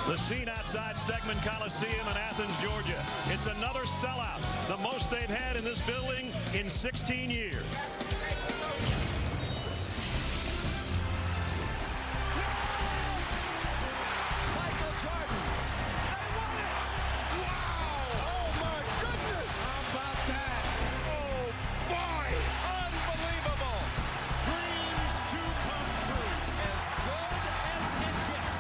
The scene outside Stegeman Coliseum in Athens, Georgia. It's another sellout, the most they've had in this building in 16 years. Michael Jordan. They won it. Wow. Oh, my goodness. How about that? Oh, boy. Unbelievable. Dreams to come true. As good as it gets.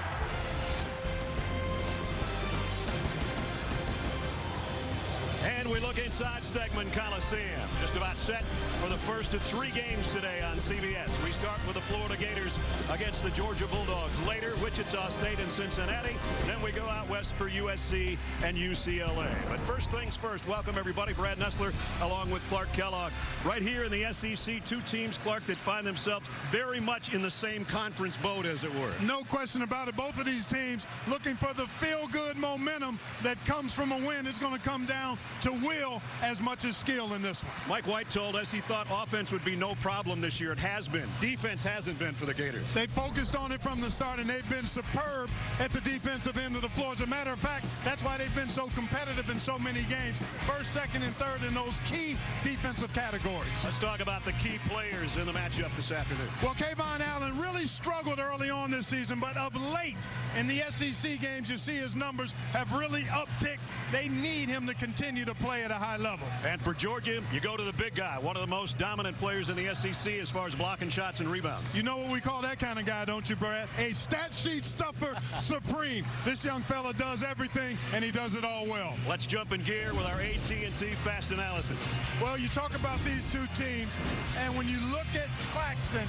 And we look inside Stegeman Coliseum. Just about set for the first of 3 games today on CBS. We start with the Florida Gators against the Georgia Bulldogs. Later, Wichita State and Cincinnati. Then we go out west for USC and UCLA. But first things first, welcome everybody. Brad Nessler along with Clark Kellogg. Right here in the SEC, 2 teams, Clark, that find themselves very much in the same conference boat, as it were. No question about it. Both of these teams looking for the feel-good momentum that comes from a win. It's going to come down to will as much as skill in this one. Mike White told us he thought offense would be no problem this year. It has been. Defense hasn't been for the Gators. They focused on it from the start, and they've been superb at the defensive end of the floor. As a matter of fact, that's why they've been so competitive in so many games. First, second, and third in those key defensive categories. Let's talk about the key players in the matchup this afternoon. Well, Kayvon Allen really struggled early on this season, but of late in the SEC games, you see his numbers have really upticked. They need him to continue to play at a high level. And for Georgia, you go to the big guy, one of the most dominant players in the SEC as far as blocking shots and rebounds. You know what we call that kind of guy, don't you, Brad? A stat sheet stuffer supreme. This young fella does everything, and he does it all well. Let's jump in gear with our AT&T Fast Analysis. Well, you talk about these 2 teams, and when you look at Claxton,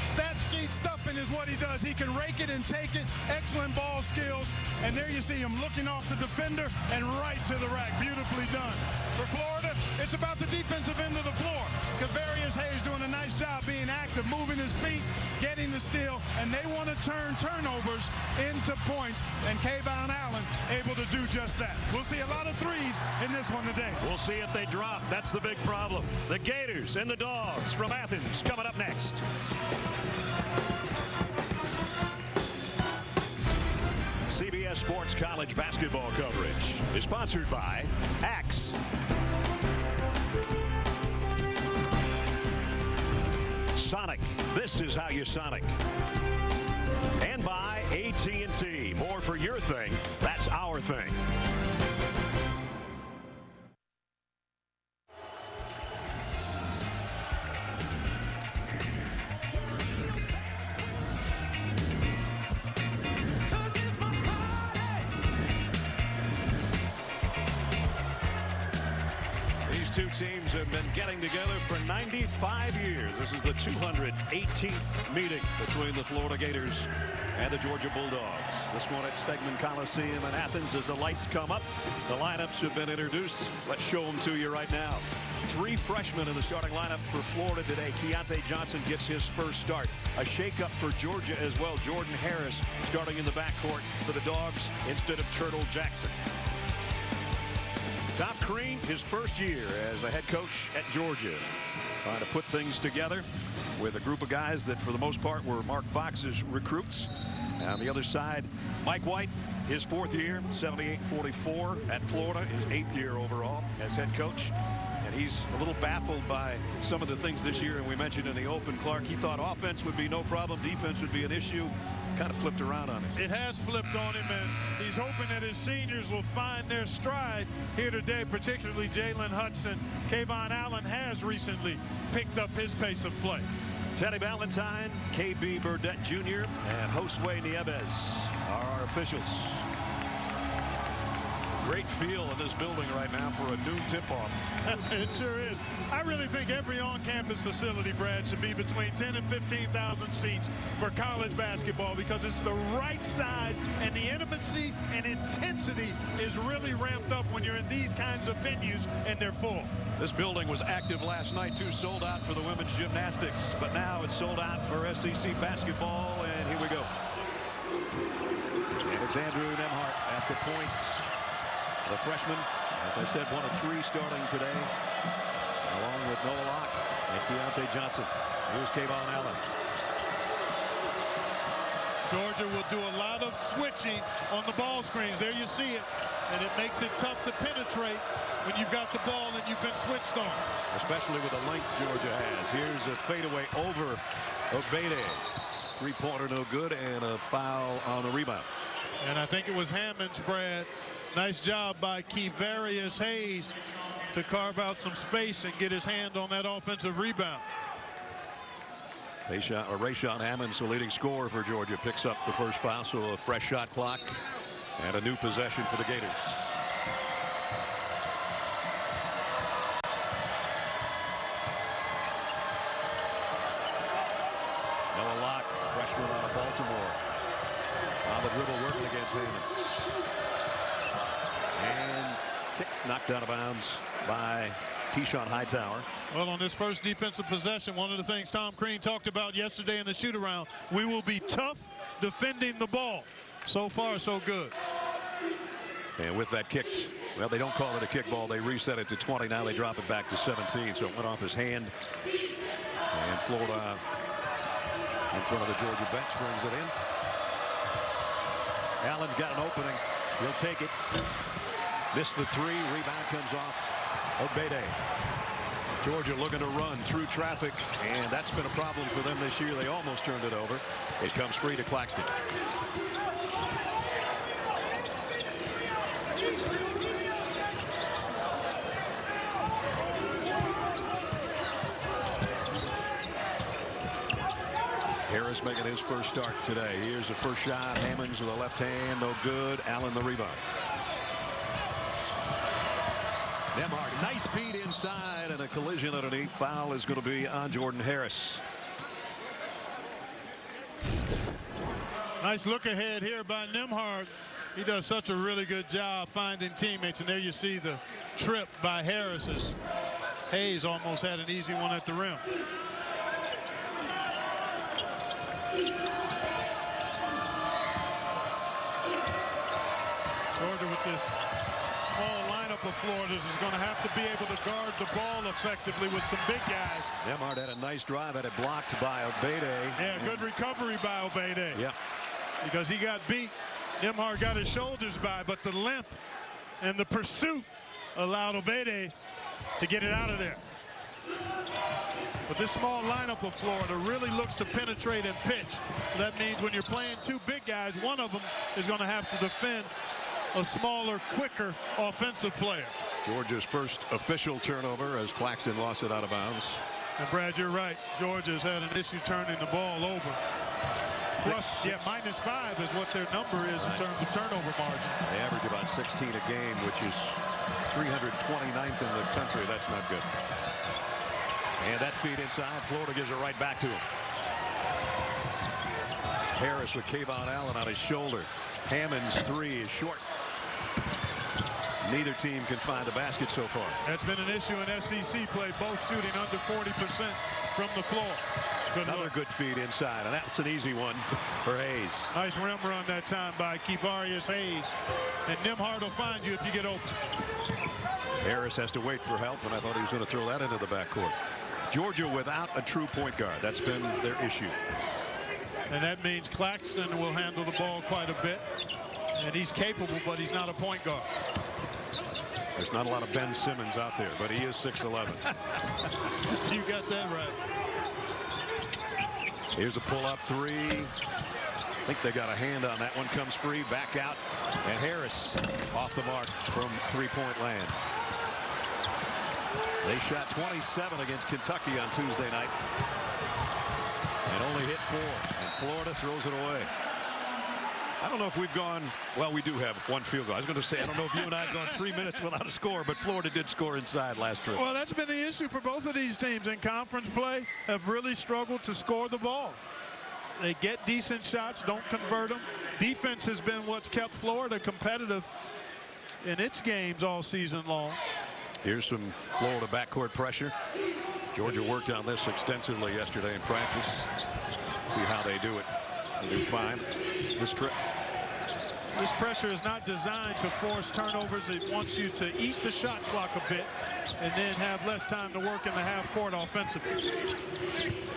stat sheet stuffing is what he does. He can rake it and take it. Excellent ball skills. And there you see him looking off the defender and right to the rack. Beautifully done. For Florida, it's about the defensive end of the floor. Kavarius Hayes doing a nice job being active, moving his feet, getting the steal, and they want to turn turnovers into points, and Kayvon Allen able to do just that. We'll see a lot of threes in this one today. We'll see if they drop. That's the big problem. The Gators and the Dogs from Athens coming up next. CBS Sports College basketball coverage is sponsored by Axe. Sonic. This is how you Sonic. And by AT&T. More for your thing. That's our thing. These 2 teams have been getting together for 95 years. This is the 218th meeting between the Florida Gators and the Georgia Bulldogs. This one at Stegeman Coliseum in Athens as the lights come up. The lineups have been introduced. Let's show them to you right now. 3 freshmen in the starting lineup for Florida today. Keontae Johnson gets his first start. A shakeup for Georgia as well. Jordan Harris starting in the backcourt for the Dogs instead of Turtle Jackson. Tom Crean, his first year as a head coach at Georgia, trying to put things together with a group of guys that for the most part were Mark Fox's recruits. On the other side, Mike White, his 4th year, 78-44 at Florida, his 8th year overall as head coach. And he's a little baffled by some of the things this year. And we mentioned in the open, Clark, he thought offense would be no problem, defense would be an issue. Kind of flipped around on it. It has flipped on him, and he's hoping that his seniors will find their stride here today, particularly Jalen Hudson. Kayvon Allen has recently picked up his pace of play. Teddy Valentine, KB Burdett Jr., and Josue Nieves are our officials. Great feel in this building right now for a noon tip-off. It sure is. I really think every on-campus facility, Brad, should be between 10 and 15,000 seats for college basketball because it's the right size, and the intimacy and intensity is really ramped up when you're in these kinds of venues and they're full. This building was active last night, too, sold out for the women's gymnastics, but now it's sold out for SEC basketball, and here we go. And it's Andrew Nembhard at the point. The freshman, as I said, 1 of 3 starting today, along with Noah Locke and Keontae Johnson. Here's Kayvon Allen. Georgia will do a lot of switching on the ball screens. There you see it. And it makes it tough to penetrate when you've got the ball and you've been switched on. Especially with the length Georgia has. Here's a fadeaway over Obede. Three-pointer no good, and a foul on the rebound. And I think it was Hammonds, Brad. Nice job by Kevarius Hayes to carve out some space and get his hand on that offensive rebound. Rayshawn Hammonds, the leading scorer for Georgia, picks up the first foul, so a fresh shot clock and a new possession for the Gators. Noah Locke, freshman out of Baltimore, on the dribble working against Hammonds. And kick knocked out of bounds by Keyshawn Hightower. Well, on this first defensive possession, one of the things Tom Crean talked about yesterday in the shoot-around, we will be tough defending the ball. So far, so good. And with that kick, well, they don't call it a kickball. They reset it to 20. Now they drop it back to 17. So it went off his hand. And Florida in front of the Georgia bench brings it in. Allen's got an opening. He'll take it. Missed the three. Rebound comes off Obede. Georgia looking to run through traffic, and that's been a problem for them this year. They almost turned it over. It comes free to Claxton. Harris making his first start today. Here's the first shot. Hammonds with the left hand, no good. Allen the rebound. Nembhard, nice feed inside, and a collision underneath. Foul is going to be on Jordan Harris. Nice look ahead here by Nembhard. He does such a really good job finding teammates, and there you see the trip by Harris as Hayes almost had an easy one at the rim. Georgia with this small lineup of Florida's is going to have to be able to guard the ball effectively with some big guys. Nembhard had a nice drive, had it blocked by Obede. Yeah, good recovery by Obede. Yeah. Because he got beat. Nembhard got his shoulders by, but the length and the pursuit allowed Obede to get it out of there. But this small lineup of Florida really looks to penetrate and pitch. So that means when you're playing two big guys, one of them is going to have to defend a smaller, quicker offensive player. Georgia's first official turnover as Claxton lost it out of bounds. And Brad, you're right. Georgia's had an issue turning the ball over. Plus, yeah, -5 is what their number is in terms of turnover margin. They average about 16 a game, which is 329th in the country. That's not good. And that feed inside, Florida gives it right back to him. Harris with Kayvon Allen on his shoulder. Hammonds three is short. Neither team can find the basket so far. That's been an issue in SEC play, both shooting under 40% from the floor. Another good feed inside, and that's an easy one for Hayes. Nice rim run that time by Kevarius Hayes. And Nembhard will find you if you get open. Harris has to wait for help, and I thought he was going to throw that into the backcourt. Georgia without a true point guard. That's been their issue. And that means Claxton will handle the ball quite a bit. And he's capable, but he's not a point guard. There's not a lot of Ben Simmons out there, but he is 6'11". You got that right. Here's a pull-up three. I think they got a hand on that one. Comes free, back out. And Harris off the mark from three-point land. They shot 27 against Kentucky on Tuesday night. And only hit 4. And Florida throws it away. I don't know if we've gone, well, we do have one field goal. I was going to say, I don't know if you and I have gone 3 minutes without a score, but Florida did score inside last trip. Well, that's been the issue for both of these teams in conference play, have really struggled to score the ball. They get decent shots, don't convert them. Defense has been what's kept Florida competitive in its games all season long. Here's some Florida backcourt pressure. Georgia worked on this extensively yesterday in practice. See how they do it. They do fine this trip. This pressure is not designed to force turnovers. It wants you to eat the shot clock a bit and then have less time to work in the half court offensively.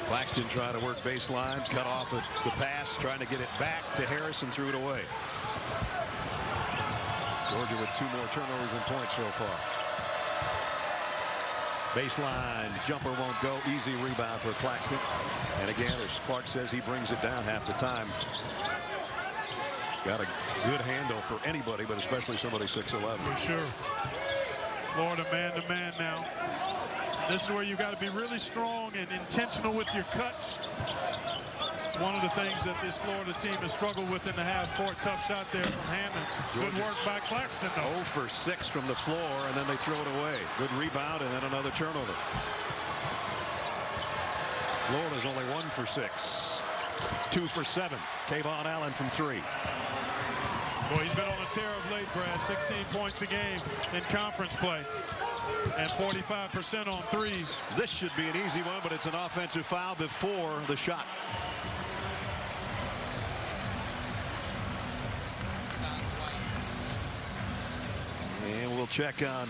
Claxton trying to work baseline, cut off the pass, trying to get it back to Harris and threw it away. Georgia with 2 more turnovers and points so far. Baseline jumper won't go. Easy rebound for Claxton. And again, as Clark says, he brings it down half the time. He's got a good handle for anybody, but especially somebody 6'11". For sure. Florida man-to-man now. This is where you got to be really strong and intentional with your cuts. It's one of the things that this Florida team has struggled with in the half court. Tough shot there from Hammonds. Good work by Claxton, though. 0 for 6 from the floor, and then they throw it away. Good rebound, and then another turnover. Florida's only 1 for 6. 2 for 7. Kayvon Allen from 3. Boy, he's been on a tear of late, Brad. 16 points a game in conference play. And 45% on threes. This should be an easy one, but it's an offensive foul before the shot. And we'll check on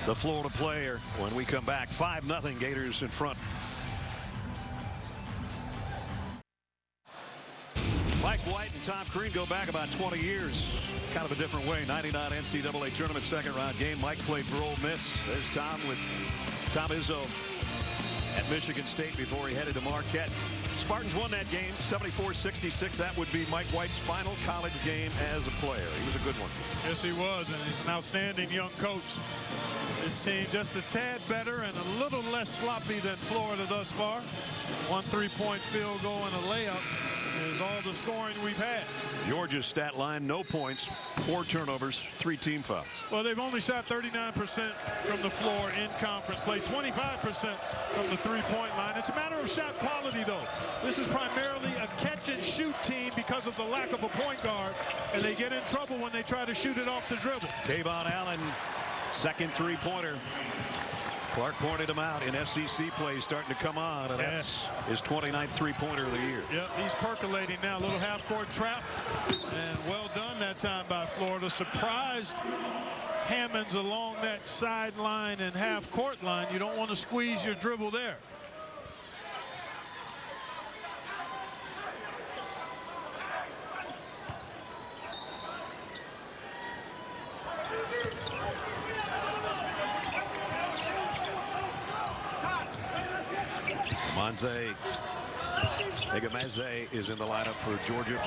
the Florida player when we come back. 5-0 Gators in front. Mike White and Tom Crean go back about 20 years. Kind of a different way. 99 NCAA tournament second-round game. Mike played for Ole Miss. There's Tom with Tom Izzo at Michigan State before he headed to Marquette. Spartans won that game 74-66. That would be Mike White's final college game as a player. He was a good one. Yes, he was, and he's an outstanding young coach. This team just a tad better and a little less sloppy than Florida thus far. 1 3-point field goal and a layup is all the scoring we've had. Georgia's stat line: no points, 4 turnovers, 3 team fouls. Well, they've only shot 39% from the floor in conference play, 25% from the 3-point line. It's a matter of shot quality, though. This is primarily a catch-and-shoot team because of the lack of a point guard, and they get in trouble when they try to shoot it off the dribble. Kayvon Allen, second 3-pointer. Clark pointed him out in SEC play, starting to come on, and that's his 29th 3-pointer of the year. Yep, he's percolating now. A little half-court trap, and well done that time by Florida. Surprised Hammonds along that sideline and half-court line. You don't want to squeeze your dribble there. Monze Egameze is in the lineup for Georgia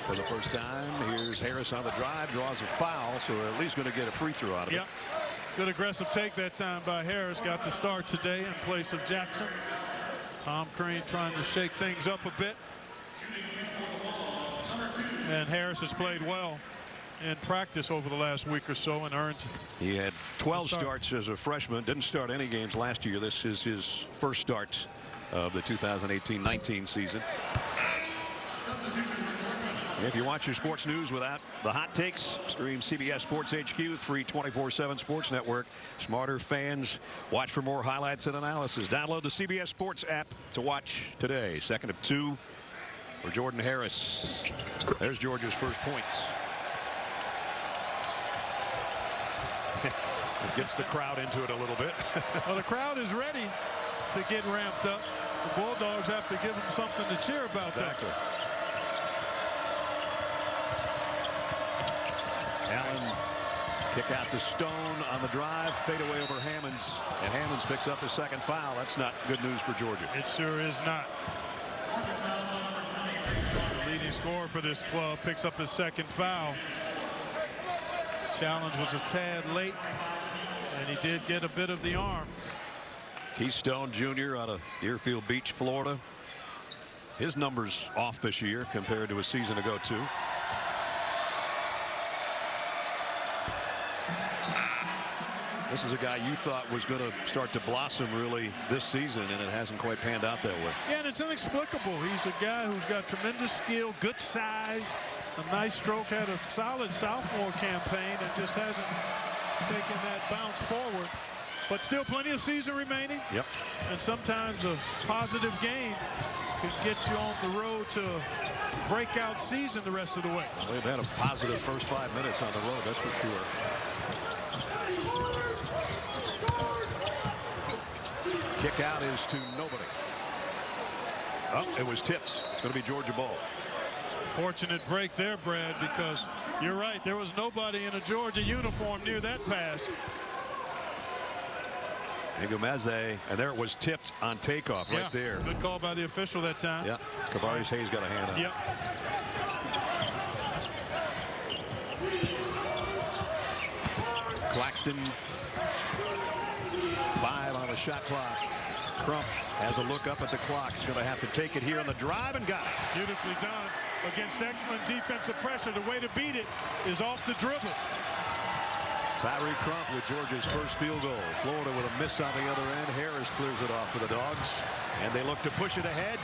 for the first time. Here's Harris on the drive, draws a foul, so at least going to get a free throw out of it. Good aggressive take that time by Harris. Got the start today in place of Jackson. Tom Crean trying to shake things up a bit. And Harris has played well in practice over the last week or so and earned. He had 12 starts as a freshman. Didn't start any games last year. This is his first start of the 2018-19 season. If you watch your sports news without the hot takes, stream CBS Sports HQ, free 24/7 sports network. Smarter fans watch for more highlights and analysis. Download the CBS Sports app to watch today. Second of 2 for Jordan Harris. There's Georgia's first points. It gets the crowd into it a little bit. Well, the crowd is ready to get ramped up. The Bulldogs have to give them something to cheer about. Exactly. Allen kick out to Stone on the drive, fade away over Hammonds, and Hammonds picks up his second foul. That's not good news for Georgia. It sure is not. The leading scorer for this club picks up his second foul. Challenge was a tad late, and he did get a bit of the arm. Keystone Jr. out of Deerfield Beach, Florida. His numbers off this year compared to a season ago, too. This is a guy you thought was going to start to blossom really this season, and it hasn't quite panned out that way. Yeah, and it's inexplicable. He's a guy who's got tremendous skill, good size, a nice stroke, had a solid sophomore campaign, and just hasn't taken that bounce forward. But still plenty of season remaining. Yep. And sometimes a positive game could get you on the road to a breakout season the rest of the way. Well, they've had a positive first 5 minutes on the road, that's for sure. Kick out is to nobody. Oh, it was tipped. It's going to be Georgia ball. Fortunate break there, Brad, because you're right. There was nobody in a Georgia uniform near that pass. Igumeze, and there it was tipped on takeoff right there. Good call by the official that time. Yeah, Kavaris Hayes got a hand on it. Yep. Claxton, 5 on the shot clock. Crump has a look up at the clock. He's going to have to take it here on the drive and got it. Beautifully done against excellent defensive pressure. The way to beat it is off the dribble. Tyree Crump with Georgia's first field goal. Florida with a miss on the other end. Harris clears it off for the Dogs. And they look to push it ahead.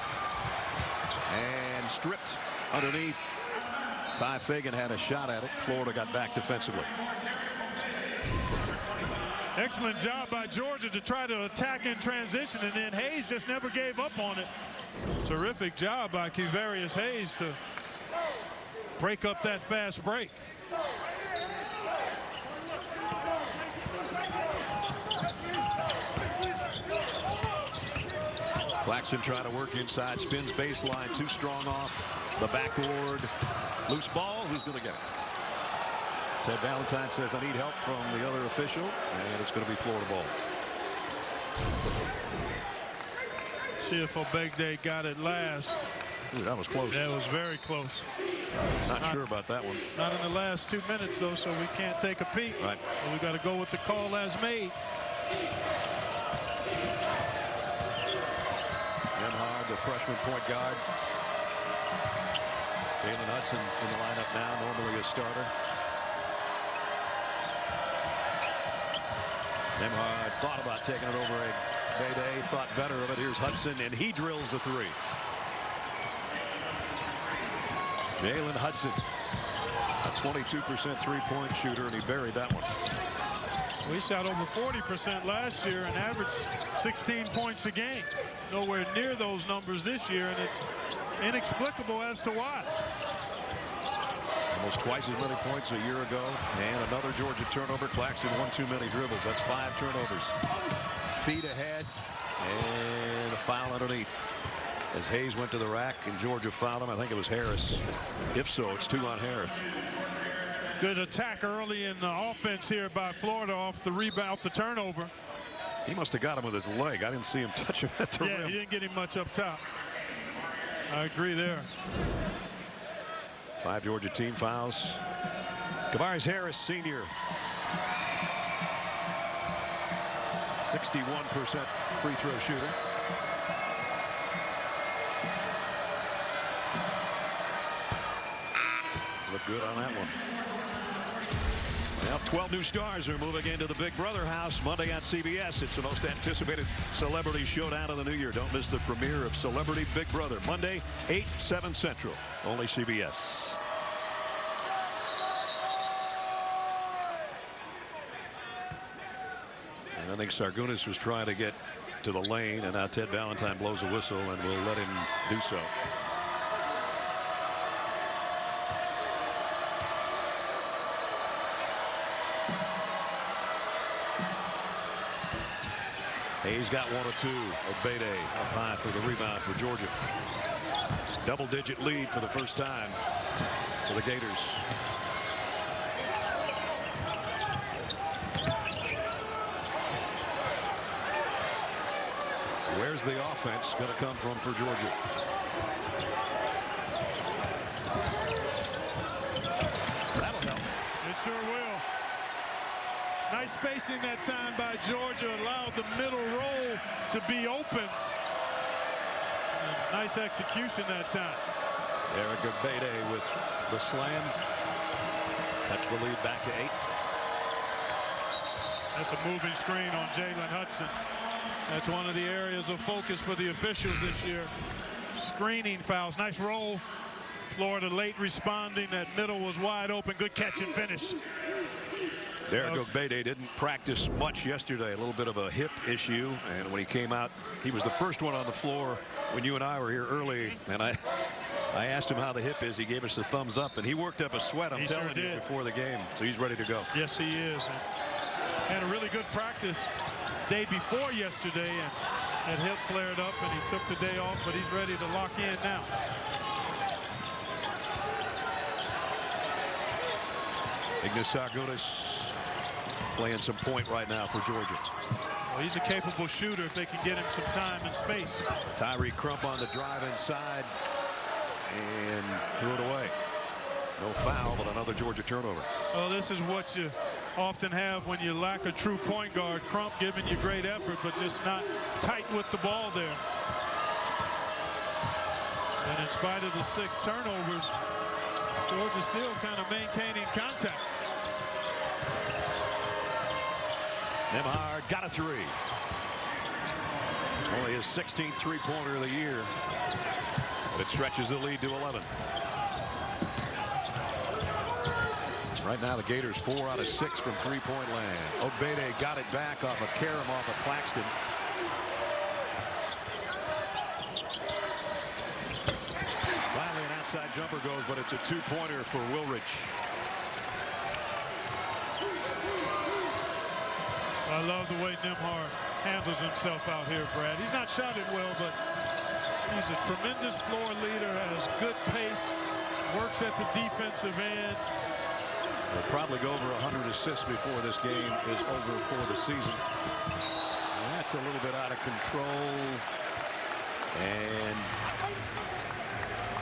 And stripped underneath. Ty Fagan had a shot at it. Florida got back defensively. Excellent job by Georgia to try to attack in transition, and then Hayes just never gave up on it. Terrific job by Kavarius Hayes to break up that fast break. Claxton trying to work inside, spins baseline, too strong off the backboard. Loose ball, who's going to get it? Ted Valentine says, I need help from the other official, and it's going to be Florida ball. See if Obegde got it last. Ooh, that was close. That was very close. Not sure about that one. Not in the last 2 minutes, though, so we can't take a peek. Right. But we got to go with the call as made. Nemhard, the freshman point guard. Jalen Hudson in the lineup now, normally a starter. Nemhard thought about taking it over Obegde, thought better of it. Here's Hudson, and he drills the three. Jalen Hudson, a 22% three-point shooter, and he buried that one. We shot over 40% last year and averaged 16 points a game. Nowhere near those numbers this year, and it's inexplicable as to why. Almost twice as many points a year ago. And another Georgia turnover. Claxton won too many dribbles. That's 5 turnovers. Feet ahead. And a foul underneath. As Hayes went to the rack and Georgia fouled him. I think it was Harris. If so, it's 2 on Harris. Good attack early in the offense here by Florida off the rebound, off the turnover. He must have got him with his leg. I didn't see him touch him at the rim. Yeah, he didn't get him much up top. I agree there. 5 Georgia team fouls. Kavaris Harris, senior. 61% free throw shooter. Look good on that one. Well, 12 new stars are moving into the Big Brother house Monday on CBS. It's the most anticipated celebrity showdown of the new year. Don't miss the premiere of Celebrity Big Brother Monday, 8, 7 Central. Only CBS. And I think Sargunas was trying to get to the lane, and now Ted Valentine blows a whistle and will let him do so. Hayes got 1 or 2. Obegde up high for the rebound for Georgia. Double-digit lead for the first time for the Gators. Where's the offense going to come from for Georgia? That'll help. It sure will. Nice spacing that time by Georgia, allowed the middle roll to be open. And nice execution that time. Eric Obegde with the slam. That's the lead back to 8. That's a moving screen on Jalen Hudson. That's one of the areas of focus for the officials this year. Screening fouls. Nice roll. Florida late responding. That middle was wide open. Good catch and finish. Derek Ogbede didn't practice much yesterday. A little bit of a hip issue, and when he came out, he was the first one on the floor when you and I were here early, and I asked him how the hip is. He gave us a thumbs up, and he worked up a sweat, I'm telling you, before the game. So he's ready to go. Yes, he is. And had a really good practice day before yesterday, and that hip flared up, and he took the day off, but he's ready to lock in now. Ignas Sargoutis playing some point right now for Georgia. Well, he's a capable shooter if they can get him some time and space. Tyree Crump on the drive inside and threw it away. No foul, but another Georgia turnover. Well, this is what you often have when you lack a true point guard. Crump giving you great effort, but just not tight with the ball there. And in spite of the 6 turnovers, Georgia still kind of maintaining contact. Nembhard got a 3. Only his 16th three-pointer of the year, but it stretches the lead to 11. Right now the Gators 4 out of 6 from three-point land. Ogbede got it back off of Karam off of Claxton. Finally an outside jumper goes, but it's a 2-pointer for Wilridge. I love the way Nembhard handles himself out here, Brad. He's not shot it well, but he's a tremendous floor leader, has good pace, works at the defensive end. He'll probably go over 100 assists before this game is over for the season. And that's a little bit out of control. And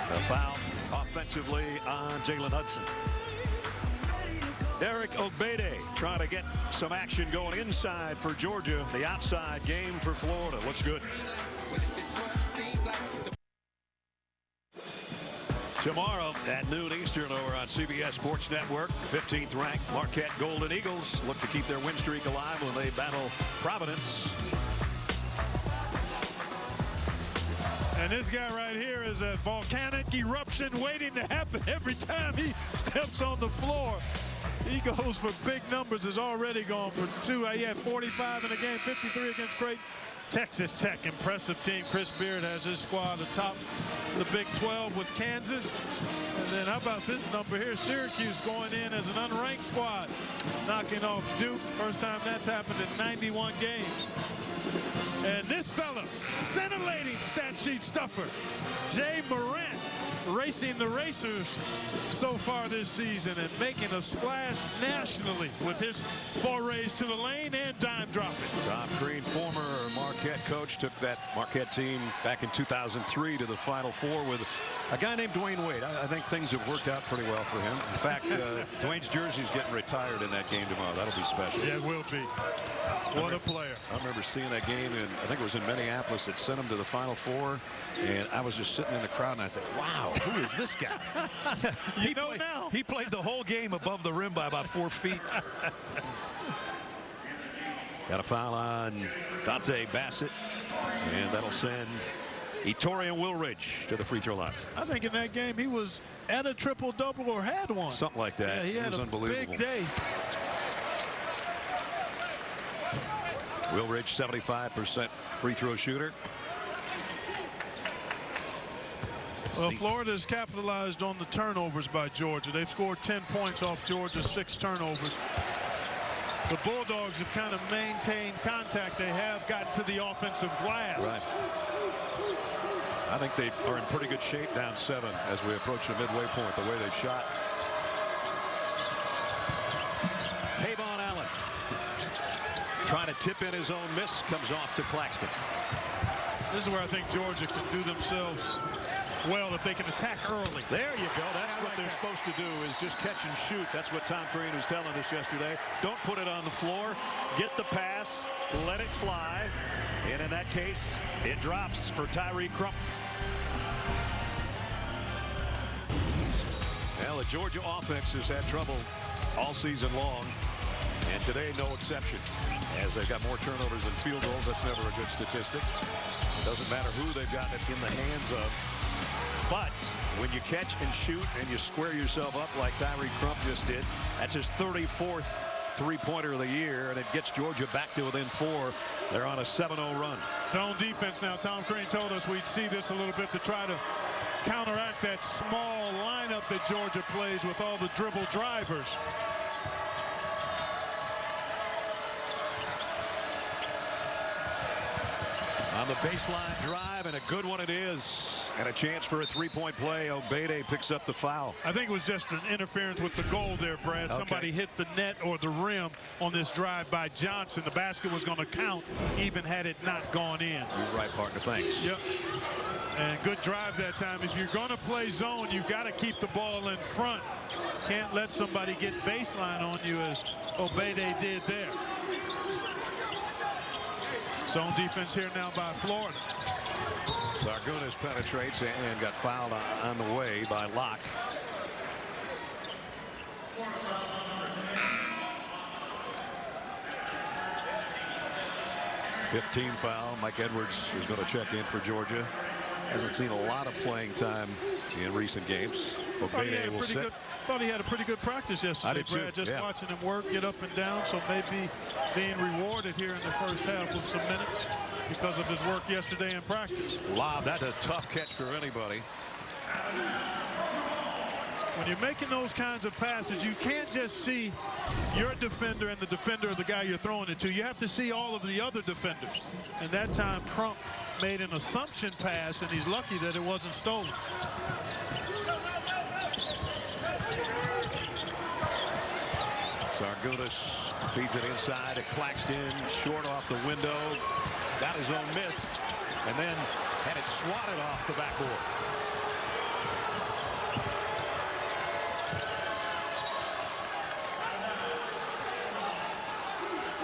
the foul offensively on Jalen Hudson. Derek Ogbede trying to get some action going inside for Georgia. The outside game for Florida. Looks good. Tomorrow at noon Eastern over on CBS Sports Network, 15th ranked Marquette Golden Eagles look to keep their win streak alive when they battle Providence. And this guy right here is a volcanic eruption waiting to happen every time he steps on the floor. He goes for big numbers, has already gone for 2. He had 45 in the game, 53 against Creighton. Texas Tech, impressive team. Chris Beard has his squad atop the Big 12 with Kansas. And then how about this number here? Syracuse going in as an unranked squad, knocking off Duke. First time that's happened in 91 games. And this fella, scintillating stat sheet stuffer, Jay Morant, racing the racers so far this season and making a splash nationally with his forays to the lane and dime dropping. Tom Crean, former Marquette coach, took that Marquette team back in 2003 to the Final Four with a guy named Dwayne Wade. I think things have worked out pretty well for him. In fact, Dwayne's jersey's getting retired in that game tomorrow. That'll be special. Yeah, it will be. What a player. I remember seeing that game, and I think it was in Minneapolis. It sent him to the Final Four, and I was just sitting in the crowd, and I said, wow, who is this guy? He played the whole game above the rim by about 4 feet. Got a foul on Dante Bassett, and that'll send Etorian Wilridge to the free throw line. I think in that game he was at a triple-double or had one. Something like that. Yeah, he had a big day. Wilridge, 75% free throw shooter. Well, Florida's capitalized on the turnovers by Georgia. They've scored 10 points off Georgia's 6 turnovers. The Bulldogs have kind of maintained contact. They have gotten to the offensive glass. Right. I think they are in pretty good shape down 7 as we approach the midway point, the way they've shot. Tavon Allen trying to tip in his own miss, comes off to Claxton. This is where I think Georgia can do themselves well if they can attack early. There you go. That's what they're supposed to do, is just catch and shoot. That's what Tom Crean was telling us yesterday. Don't put it on the floor. Get the pass. Let it fly. And in that case, it drops for Tyree Crump. Well, the Georgia offense has had trouble all season long, and today no exception, as they've got more turnovers than field goals. That's never a good statistic. It doesn't matter who they've gotten it in the hands of. But when you catch and shoot and you square yourself up like Tyree Crump just did, that's his 34th three-pointer of the year, and it gets Georgia back to within 4. They're on a 7-0 run. Zone defense now. Tom Crean told us we'd see this a little bit to try to counteract that small lineup that Georgia plays with all the dribble drivers. On the baseline drive, and a good one it is. And a chance for a three-point play. Obede picks up the foul. I think it was just an interference with the goal there, Brad. Okay. Somebody hit the net or the rim on this drive by Johnson. The basket was going to count even had it not gone in. You're right, partner. Thanks. Yep. And good drive that time. If you're going to play zone, you've got to keep the ball in front. Can't let somebody get baseline on you as Obede did there. Zone defense here now by Florida. Zargunas penetrates and got fouled on the way by Locke. #15 foul. Mike Edwards is going to check in for Georgia. Hasn't seen a lot of playing time in recent games. Obede will sit. Thought he had a pretty good practice yesterday, I did too, Brad. Just yeah. watching him work, get up and down. So maybe being rewarded here in the first half with some minutes because of his work yesterday in practice. Wow, that's a tough catch for anybody. When you're making those kinds of passes, you can't just see your defender and the defender of the guy you're throwing it to. You have to see all of the other defenders. And that time, Crump made an assumption pass, and he's lucky that it wasn't stolen. Zargunas feeds it inside to Claxton, short off the window. Got his own miss, and then had it swatted off the backboard.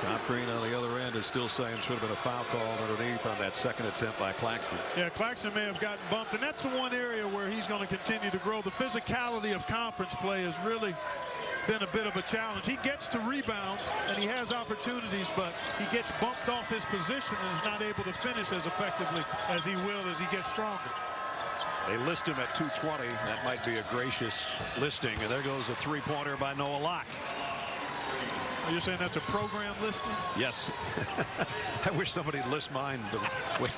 Tom Crean on the other end is still saying should have been a foul call underneath on that second attempt by Claxton. Yeah, Claxton may have gotten bumped, and that's the one area where he's going to continue to grow. The physicality of conference play has really been a bit of a challenge. He gets to rebounds and he has opportunities, but he gets bumped off his position and is not able to finish as effectively as he will as he gets stronger. They list him at 220. That might be a gracious listing. And there goes a three-pointer by Noah Locke. You're saying that's a program listing? Yes. I wish somebody'd list mine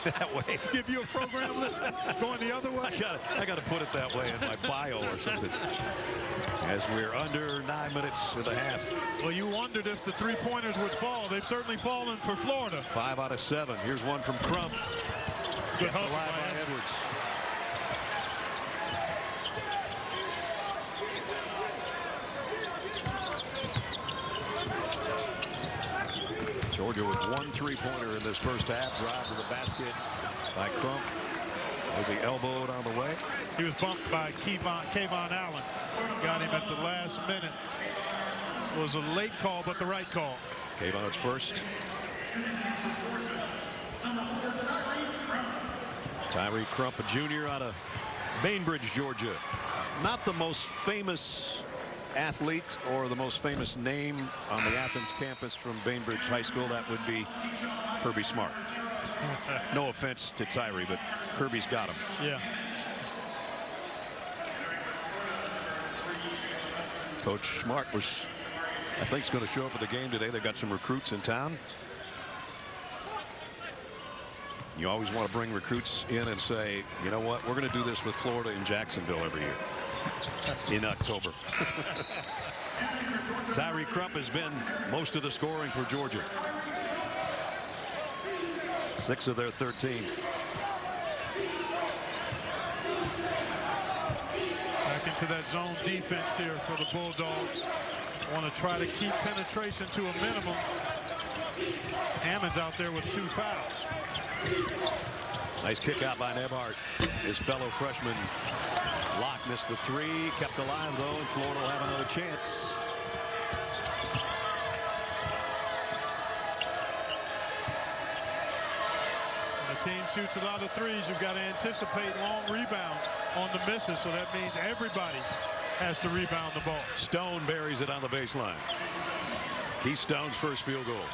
that way. Give you a program listing going the other way? I got to put it that way in my bio or something. As we're under 9 minutes of the half. Well, you wondered if the three-pointers would fall. They've certainly fallen for Florida. 5 out of 7. Here's one from Crump. Good hustle by Edwards. Georgia with one three-pointer in this first half. Drive to the basket by Crump. Was he elbowed on the way? He was bumped by Kayvon Allen. Got him at the last minute. It was a late call, but the right call. Kayvon's first. Tyree Crump, a junior out of Bainbridge, Georgia. Not the most famous athlete or the most famous name on the Athens campus from Bainbridge High School. That would be Kirby Smart. No offense to Tyree, but Kirby's got him. Yeah. Coach Smart was, I think, is going to show up at the game today. They've got some recruits in town. You always want to bring recruits in and say, you know what, we're going to do this with Florida in Jacksonville every year in October. Tyree Crump has been most of the scoring for Georgia. 6 of their 13. Back into that zone defense here for the Bulldogs. Want to try to keep penetration to a minimum. Hammond's out there with 2 fouls. Nice kick out by Nebhart. His fellow freshman Locke missed the 3, kept alive though, and Florida will have another chance. When the team shoots a lot of threes, you've got to anticipate long rebounds on the misses, so that means everybody has to rebound the ball. Stone buries it on the baseline. Keith Stone's first field goal.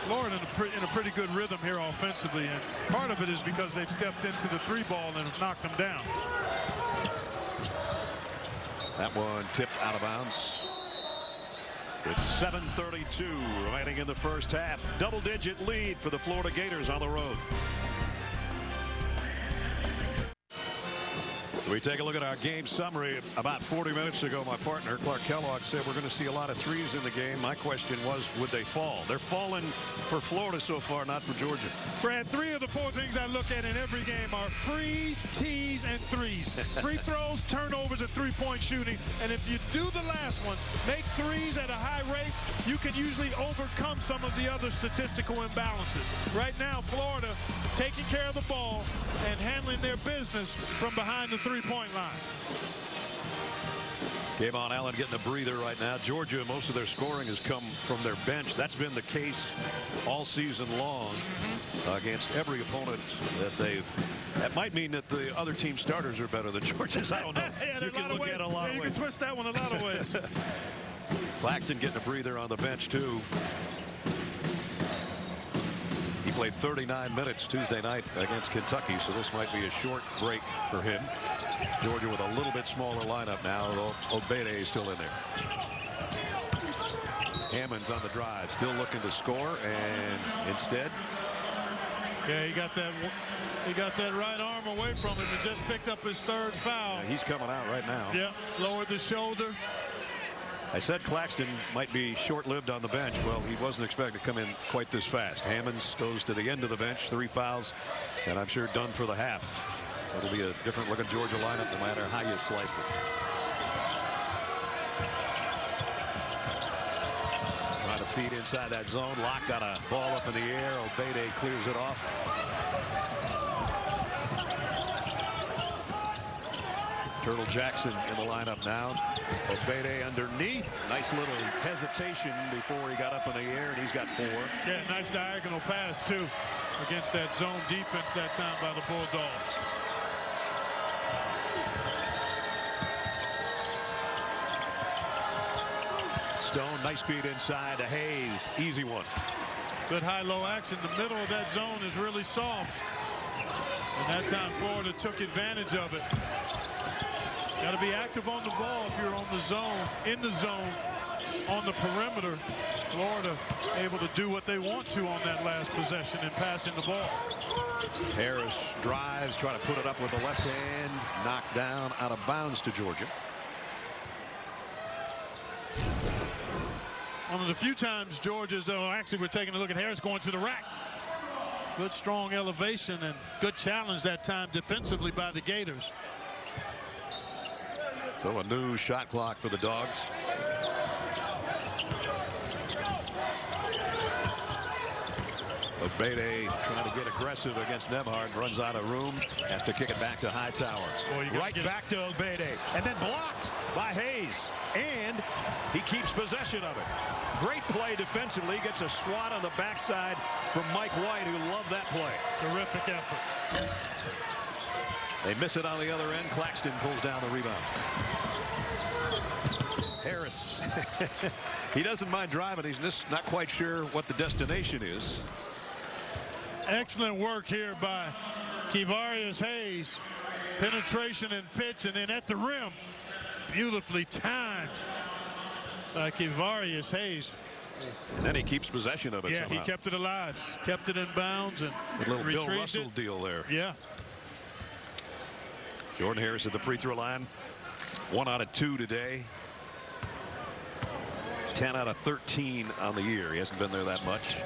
Florida in a pretty good rhythm here offensively, and part of it is because they've stepped into the 3-ball and have knocked them down. That one tipped out of bounds. with 7:32 remaining in the first half. Double-digit lead for the Florida Gators on the road. We take a look at our game summary. About 40 minutes ago, my partner, Clark Kellogg, said we're going to see a lot of threes in the game. My question was, would they fall? They're falling for Florida so far, not for Georgia. Brad, 3 of the 4 things I look at in every game are frees, tees, and threes. Free throws, turnovers, and three-point shooting. And if you do the last one, make threes at a high rate, you can usually overcome some of the other statistical imbalances. Right now, Florida taking care of the ball and handling their business from behind the three-point line. Kayvon Allen getting a breather right now. Georgia, most of their scoring has come from their bench. That's been the case all season long against every opponent that they've. That might mean that the other team starters are better than Georgia's. I don't know. Yeah, you can look at it a lot of you ways. can twist that one a lot of ways. Claxton getting a breather on the bench too. He played 39 minutes Tuesday night against Kentucky, so this might be a short break for him. Georgia with a little bit smaller lineup now, though Obede is still in there. Hammond's on the drive, still looking to score, and instead. Yeah, he got that right arm away from him and just picked up his 3rd foul. He's coming out right now. Yeah, lowered the shoulder. I said Claxton might be short-lived on the bench. Well, he wasn't expected to come in quite this fast. Hammonds goes to the end of the bench, 3 fouls, and I'm sure done for the half. So it'll be a different-looking Georgia lineup no matter how you slice it. Trying to feed inside that zone. Locke got a ball up in the air. Obede clears it off. Turtle Jackson in the lineup now. Obede underneath. Nice little hesitation before he got up in the air, and he's got 4. Yeah, nice diagonal pass, too, against that zone defense that time by the Bulldogs. Stone, nice feed inside to Hayes. Easy one. Good high-low action. The middle of that zone is really soft. And that time Florida took advantage of it. Got to be active on the ball if you're on the zone, in the zone, on the perimeter. Florida able to do what they want to on that last possession and passing the ball. Harris drives, trying to put it up with the left hand. Knocked down out of bounds to Georgia. One of the few times Georgia's, though, actually we're taking a look at Harris going to the rack. Good strong elevation and good challenge that time defensively by the Gators. So a new shot clock for the Dogs. Obede trying to get aggressive against Nembhard. Runs out of room. Has to kick it back to Hightower. Right back to Obede. And then blocked by Hayes. And he keeps possession of it. Great play defensively. Gets a swat on the backside from Mike White, who loved that play. Terrific effort. They miss it on the other end. Claxton pulls down the rebound. Harris. He doesn't mind driving. He's just not quite sure what the destination is. Excellent work here by Kevarius Hayes. Penetration and pitch, and then at the rim. Beautifully timed by Kevarius Hayes. And then he keeps possession of it. Yeah, somehow. he kept it alive. Kept it in bounds and A little Bill retrieved Russell it. deal there. Yeah. Jordan Harris at the free throw line. 1 out of 2 today. 10 out of 13 on the year. He hasn't been there that much.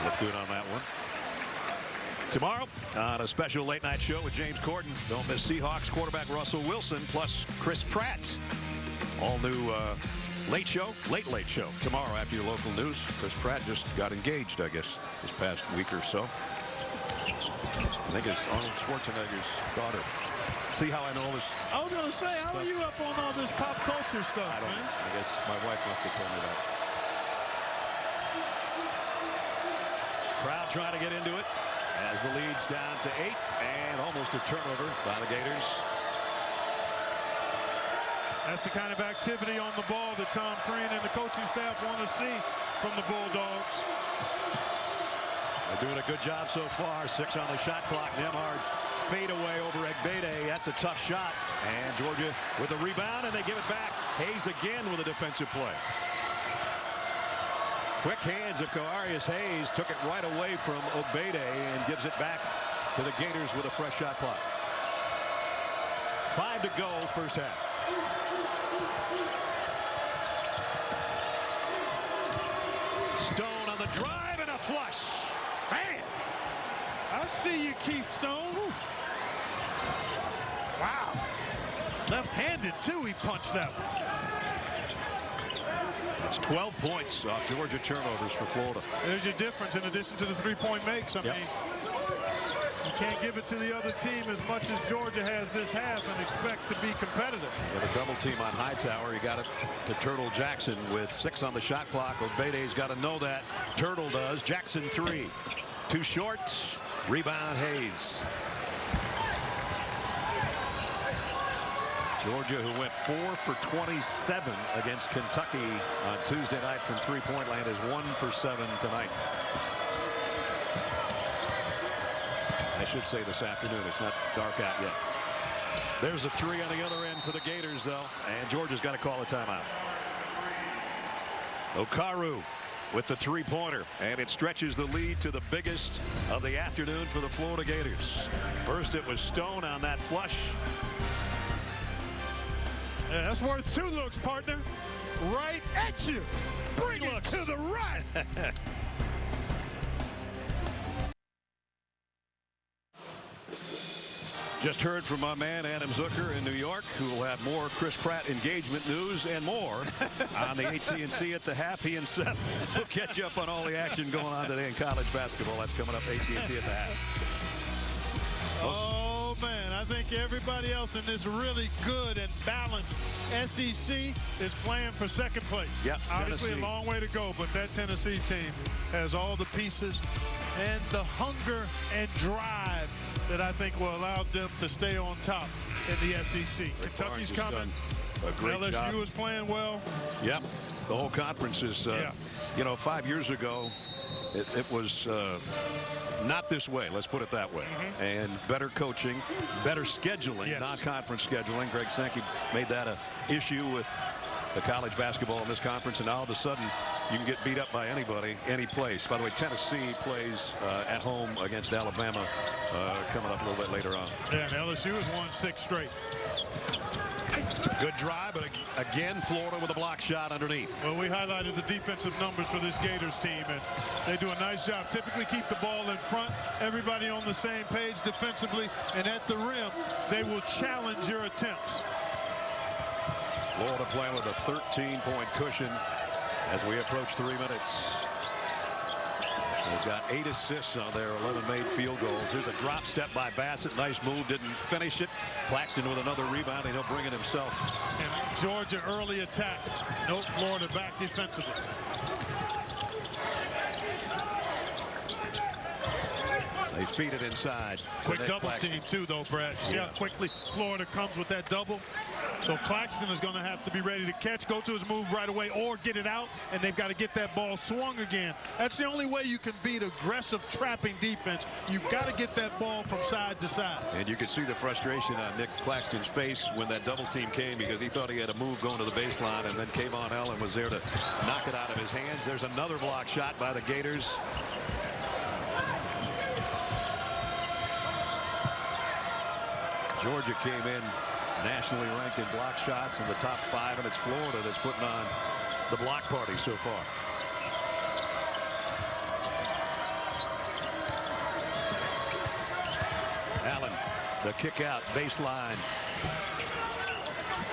Look good on that one. Tomorrow on a special late night show with James Corden. Don't miss Seahawks quarterback Russell Wilson plus Chris Pratt. All new late show tomorrow after your local news. Chris Pratt just got engaged, I guess, this past week or so. I think it's Arnold Schwarzenegger's daughter. See how I know all this? I was going to say, how are you up on all this pop culture stuff, I don't man? know. I guess my wife must have told me that. Crowd trying to get into it as the lead's down to 8 and almost a turnover by the Gators. That's the kind of activity on the ball that Tom Crean and the coaching staff want to see from the Bulldogs. They're doing a good job so far. 6 on the shot clock. Nembhard fade away over Egbede. That's a tough shot. And Georgia with a rebound, and they give it back. Hayes again with a defensive play. Quick hands of Karius Hayes, took it right away from Obede and gives it back to the Gators with a fresh shot clock. 5 to go, first half. Stone on the drive and a flush. Man, I see you, Keith Stone. Wow. Left-handed, too, he punched that one. That's 12 points off Georgia turnovers for Florida. There's your difference in addition to the three-point makes. I mean, you can't give it to the other team as much as Georgia has this half and expect to be competitive. With a double team on Hightower, he got it to Turtle Jackson with 6 on the shot clock. Obede's got to know that. Turtle does. Jackson 3. Too short. Rebound Hayes. Georgia, who went 4 for 27 against Kentucky on Tuesday night from three-point land, is 1 for 7 tonight. I should say this afternoon. It's not dark out yet. There's a 3 on the other end for the Gators, though, and Georgia's got to call a timeout. Okaru with the three-pointer, and it stretches the lead to the biggest of the afternoon for the Florida Gators. First, it was Stone on that flush. Yeah, that's worth 2 looks, partner. Right at you. Bring it to the right. Just heard from my man Adam Zucker in New York, who will have more Chris Pratt engagement news and more on the AT&T at the half. He and Seth will catch you up on all the action going on today in college basketball. That's coming up AT&T at the half. Oh, man, I think everybody else in this really good and balanced SEC is playing for second place. Yep, obviously Tennessee. A long way to go, but that Tennessee team has all the pieces and the hunger and drive that I think will allow them to stay on top in the SEC. Kentucky's coming. A great LSU job. is playing well. Yep. The whole conference is, you know, 5 years ago, it was not this way. Let's put it that way. And better coaching, better scheduling, non-conference scheduling. Greg Sankey made that an issue with the college basketball in this conference, and now all of a sudden you can get beat up by anybody, any place. By the way, Tennessee plays at home against Alabama coming up a little bit later on. Yeah, and LSU has won 6 straight. Good drive, but again, Florida with a block shot underneath. Well, we highlighted the defensive numbers for this Gators team, and they do a nice job. Typically keep the ball in front, everybody on the same page defensively, and at the rim, they will challenge your attempts. Florida playing with a 13-point cushion as we approach 3 minutes. They've got 8 assists on their 11 made field goals. Here's a drop step by Bassett. Nice move, didn't finish it. Claxton with another rebound, and he'll bring it himself. And Georgia early attack. No Florida back defensively. They feed it inside. Quick double team too, though, Brad. See how quickly Florida comes with that double? So Claxton is going to have to be ready to catch, go to his move right away, or get it out, and they've got to get that ball swung again. That's the only way you can beat aggressive trapping defense. You've got to get that ball from side to side. And you could see the frustration on Nick Claxton's face when that double team came, because he thought he had a move going to the baseline, and then Kayvon Allen was there to knock it out of his hands. There's another block shot by the Gators. Georgia came in nationally ranked in block shots in the top 5, and it's Florida that's putting on the block party so far. Allen, the kick out baseline.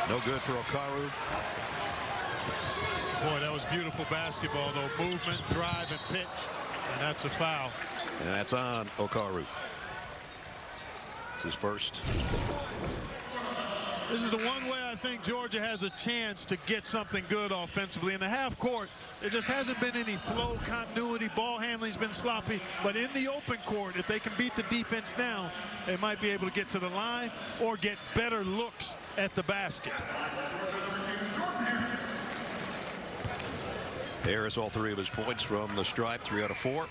No good for Okaru. Boy, that was beautiful basketball, though. Movement, drive, and pitch. And that's a foul. And that's on Okaru. It's his first. This is the one way I think Georgia has a chance to get something good offensively. In the half court, there just hasn't been any flow, continuity. Ball handling's been sloppy. But in the open court, if they can beat the defense down, they might be able to get to the line or get better looks at the basket. Harris, all 3 of his points from the stripe, 3 out of 4.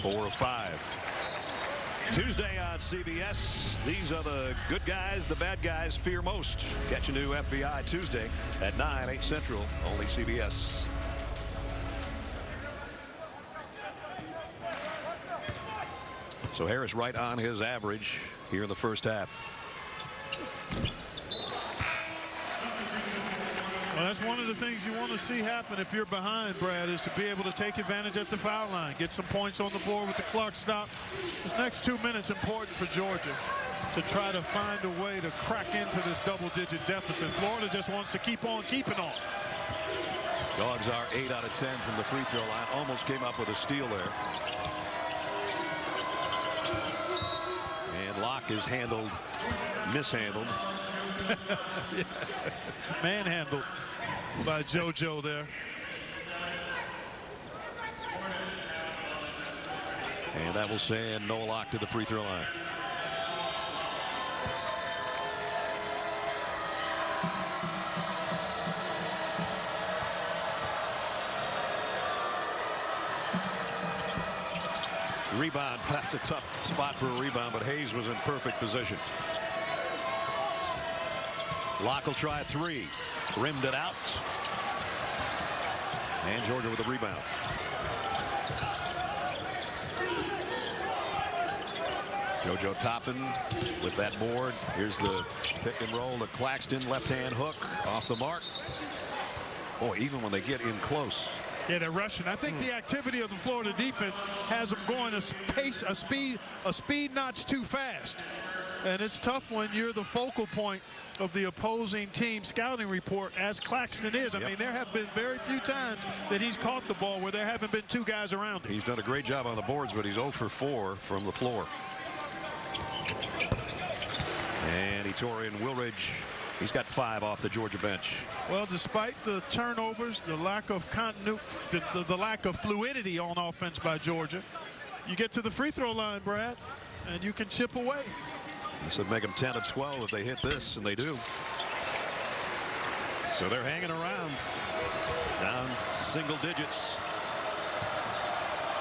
4 of 5. Tuesday on CBS. These are the good guys the bad guys fear most. Catch a new FBI Tuesday at 9, 8 Central. Only CBS. So Harris right on his average here in the first half. Well, that's one of the things you want to see happen if you're behind, Brad, is to be able to take advantage at the foul line, get some points on the board with the clock stop. This next 2 minutes important for Georgia to try to find a way to crack into this double-digit deficit. Florida just wants to keep on keeping on. Dogs are 8 out of 10 from the free throw line. Almost came up with a steal there. And Locke is mishandled. Yeah. Manhandled by JoJo there. And that will send Noah Locke to the free throw line. Rebound. That's a tough spot for a rebound, but Hayes was in perfect position. Locke will try a three. Rimmed it out. And Georgia with a rebound. JoJo Toppin with that board. Here's the pick and roll to Claxton. Left-hand hook off the mark. Boy, even when they get in close. Yeah, they're rushing. I think the activity of the Florida defense has them going a speed notch too fast. And it's tough when you're the focal point of the opposing team scouting report, as Claxton is. I mean, there have been very few times that he's caught the ball where there haven't been two guys around him. He's done a great job on the boards, but he's 0 for 4 from the floor. And Etorian Wilridge, he's got 5 off the Georgia bench. Well, despite the turnovers, the lack of continuity, the lack of fluidity on offense by Georgia, you get to the free throw line, Brad, and you can chip away. This would make them 10 of 12 if they hit this, and they do. So they're hanging around, down single digits.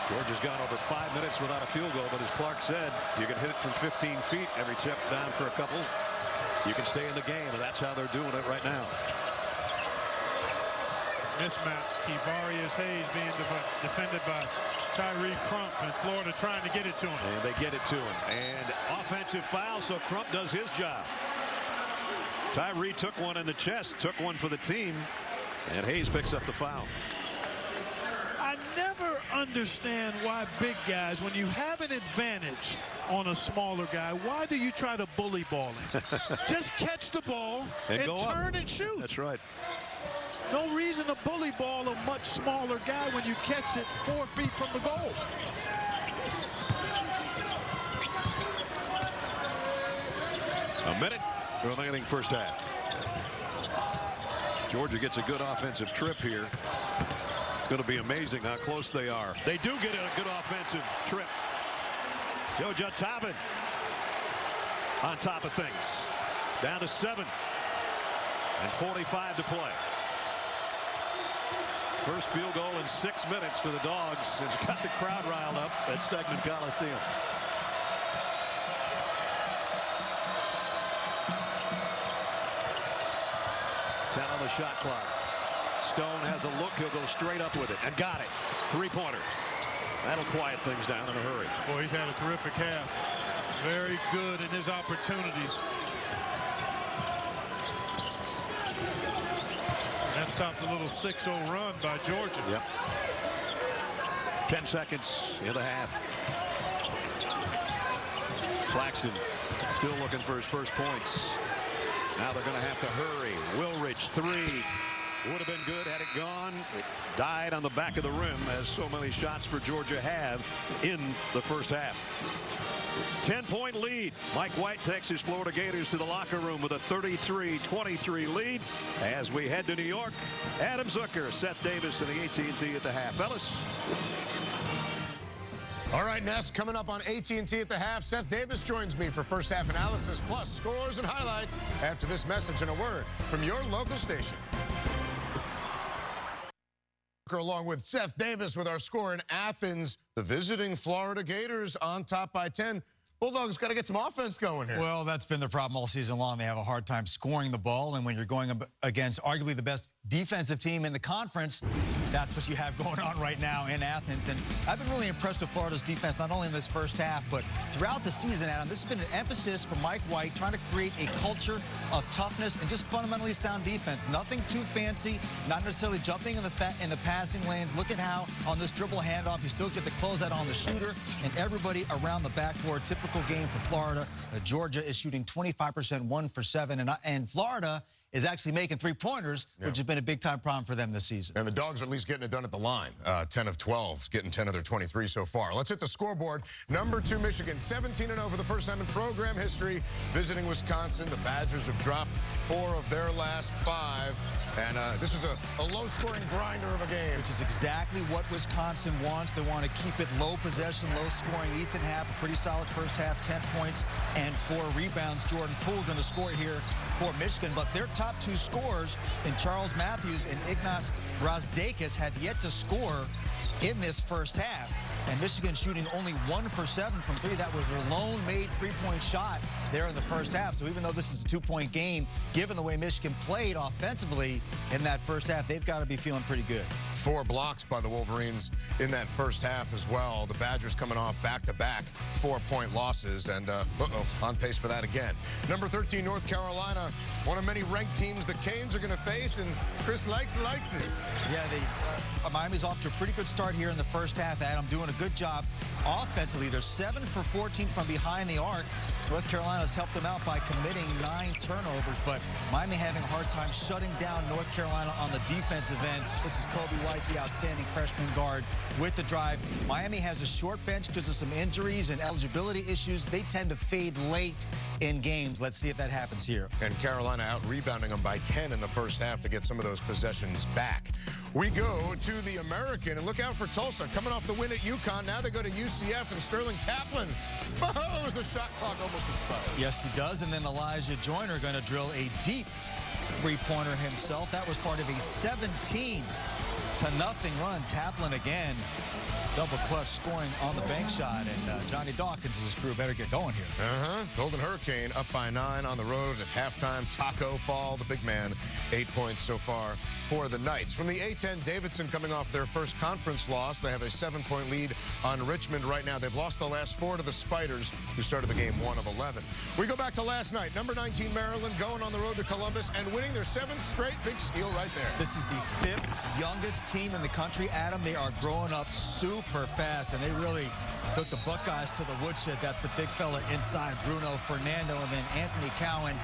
Georgia's gone over 5 minutes without a field goal, but as Clark said, you can hit it from 15 feet every chip down for a couple. You can stay in the game, and that's how they're doing it right now. Mismatch. Kevarius Hayes being defended by Tyree Crump, and Florida trying to get it to him. And they get it to him. And offensive foul, so Crump does his job. Tyree took one in the chest, took one for the team, and Hayes picks up the foul. I never understand why big guys, when you have an advantage on a smaller guy, why do you try to bully ball him? Just catch the ball and turn and shoot. That's right. No reason to bully ball a much smaller guy when you catch it 4 feet from the goal. A minute remaining first half. Georgia gets a good offensive trip here. It's going to be amazing how close they are. They do get a good offensive trip. JoJo Toppin on top of things. Down to 7 and 45 to play. First field goal in 6 minutes for the Dogs. It's got the crowd riled up at Stegeman Coliseum. On the shot clock. Stone has a look. He'll go straight up with it and got it. 3-pointer. That'll quiet things down in a hurry. Boy, he's had a terrific half. Very good in his opportunities. And that stopped a little 6-0 run by Georgia. Yep. 10 seconds in the half. Claxton still looking for his first points. Now they're going to have to hurry. Wilridge, 3. Would have been good had it gone. It died on the back of the rim, as so many shots for Georgia have in the first half. 10-point lead. Mike White takes his Florida Gators to the locker room with a 33-23 lead. As we head to New York, Adam Zucker, Seth Davis, and the AT&T at the half. Fellas. All right, Ness, coming up on AT&T at the half, Seth Davis joins me for first half analysis, plus scores and highlights after this message and a word from your local station. Along with Seth Davis with our score in Athens, the visiting Florida Gators on top by 10. Bulldogs got to get some offense going here. Well, that's been the problem all season long. They have a hard time scoring the ball, and when you're going against arguably the best defensive team in the conference. That's what you have going on right now in Athens. And I've been really impressed with Florida's defense, not only in this first half, but throughout the season, Adam. This has been an emphasis for Mike White, trying to create a culture of toughness and just fundamentally sound defense. Nothing too fancy, not necessarily jumping in the passing lanes. Look at how on this dribble handoff, you still get the closeout on the shooter and everybody around the backboard. Typical game for Florida. Georgia is shooting 25%, 1 for 7, and Florida is actually making three-pointers, which has been a big-time problem for them this season. And the Dogs are at least getting it done at the line. 10 of 12, getting 10 of their 23 so far. Let's hit the scoreboard. Number 2, Michigan, 17-0 for the first time in program history, visiting Wisconsin. The Badgers have dropped 4 of their last 5. And this is a low-scoring grinder of a game. Which is exactly what Wisconsin wants. They want to keep it low possession, low scoring. Ethan Happ, a pretty solid first half, 10 points and 4 rebounds. Jordan Poole going to score here for Michigan. But their top 2 scorers in Charles Matthews and Ignas Brazdeikis have yet to score in this first half. And Michigan shooting only 1 for 7 from 3. That was their lone made three-point shot there in the first half. So even though this is a 2-point game, given the way Michigan played offensively in that first half, they've got to be feeling pretty good. 4 blocks by the Wolverines in that first half as well. The Badgers coming off back-to-back 4-point losses, and on pace for that again. Number 13, North Carolina, one of many ranked teams the Canes are going to face, and Chris likes it. Yeah, Miami's off to a pretty good start here in the first half, Adam, doing a good job offensively. They're 7 for 14 from behind the arc. North Carolina's helped them out by committing 9 turnovers, but Miami having a hard time shutting down North Carolina on the defensive end. This is Kobe White, the outstanding freshman guard, with the drive. Miami has a short bench because of some injuries and eligibility issues. They tend to fade late in games. Let's see if that happens here. And Carolina out-rebounding them by 10 in the first half to get some of those possessions back. We go to the American, and look out for Tulsa. Coming off the win at UConn, now they go to UCF, and Sterling Taplin. Oh, as the shot clock almost expired. Yes, he does, and then Elijah Joyner going to drill a deep three-pointer himself. That was part of a 17-0 run. Taplin again. Double clutch scoring on the bank shot, and Johnny Dawkins and his crew better get going here. Golden Hurricane up by 9 on the road at halftime. Taco Fall, the big man, 8 points so far for the Knights. From the A-10, Davidson coming off their first conference loss. They have a 7-point lead on Richmond right now. They've lost the last 4 to the Spiders, who started the game 1 of 11. We go back to last night. Number 19, Maryland, going on the road to Columbus and winning their 7th straight. Big steal right there. This is the 5th youngest team in the country, Adam. They are growing up super fast, and they really took the Buckeyes to the woodshed. That's the big fella inside, Bruno Fernando, and then Anthony Cowan.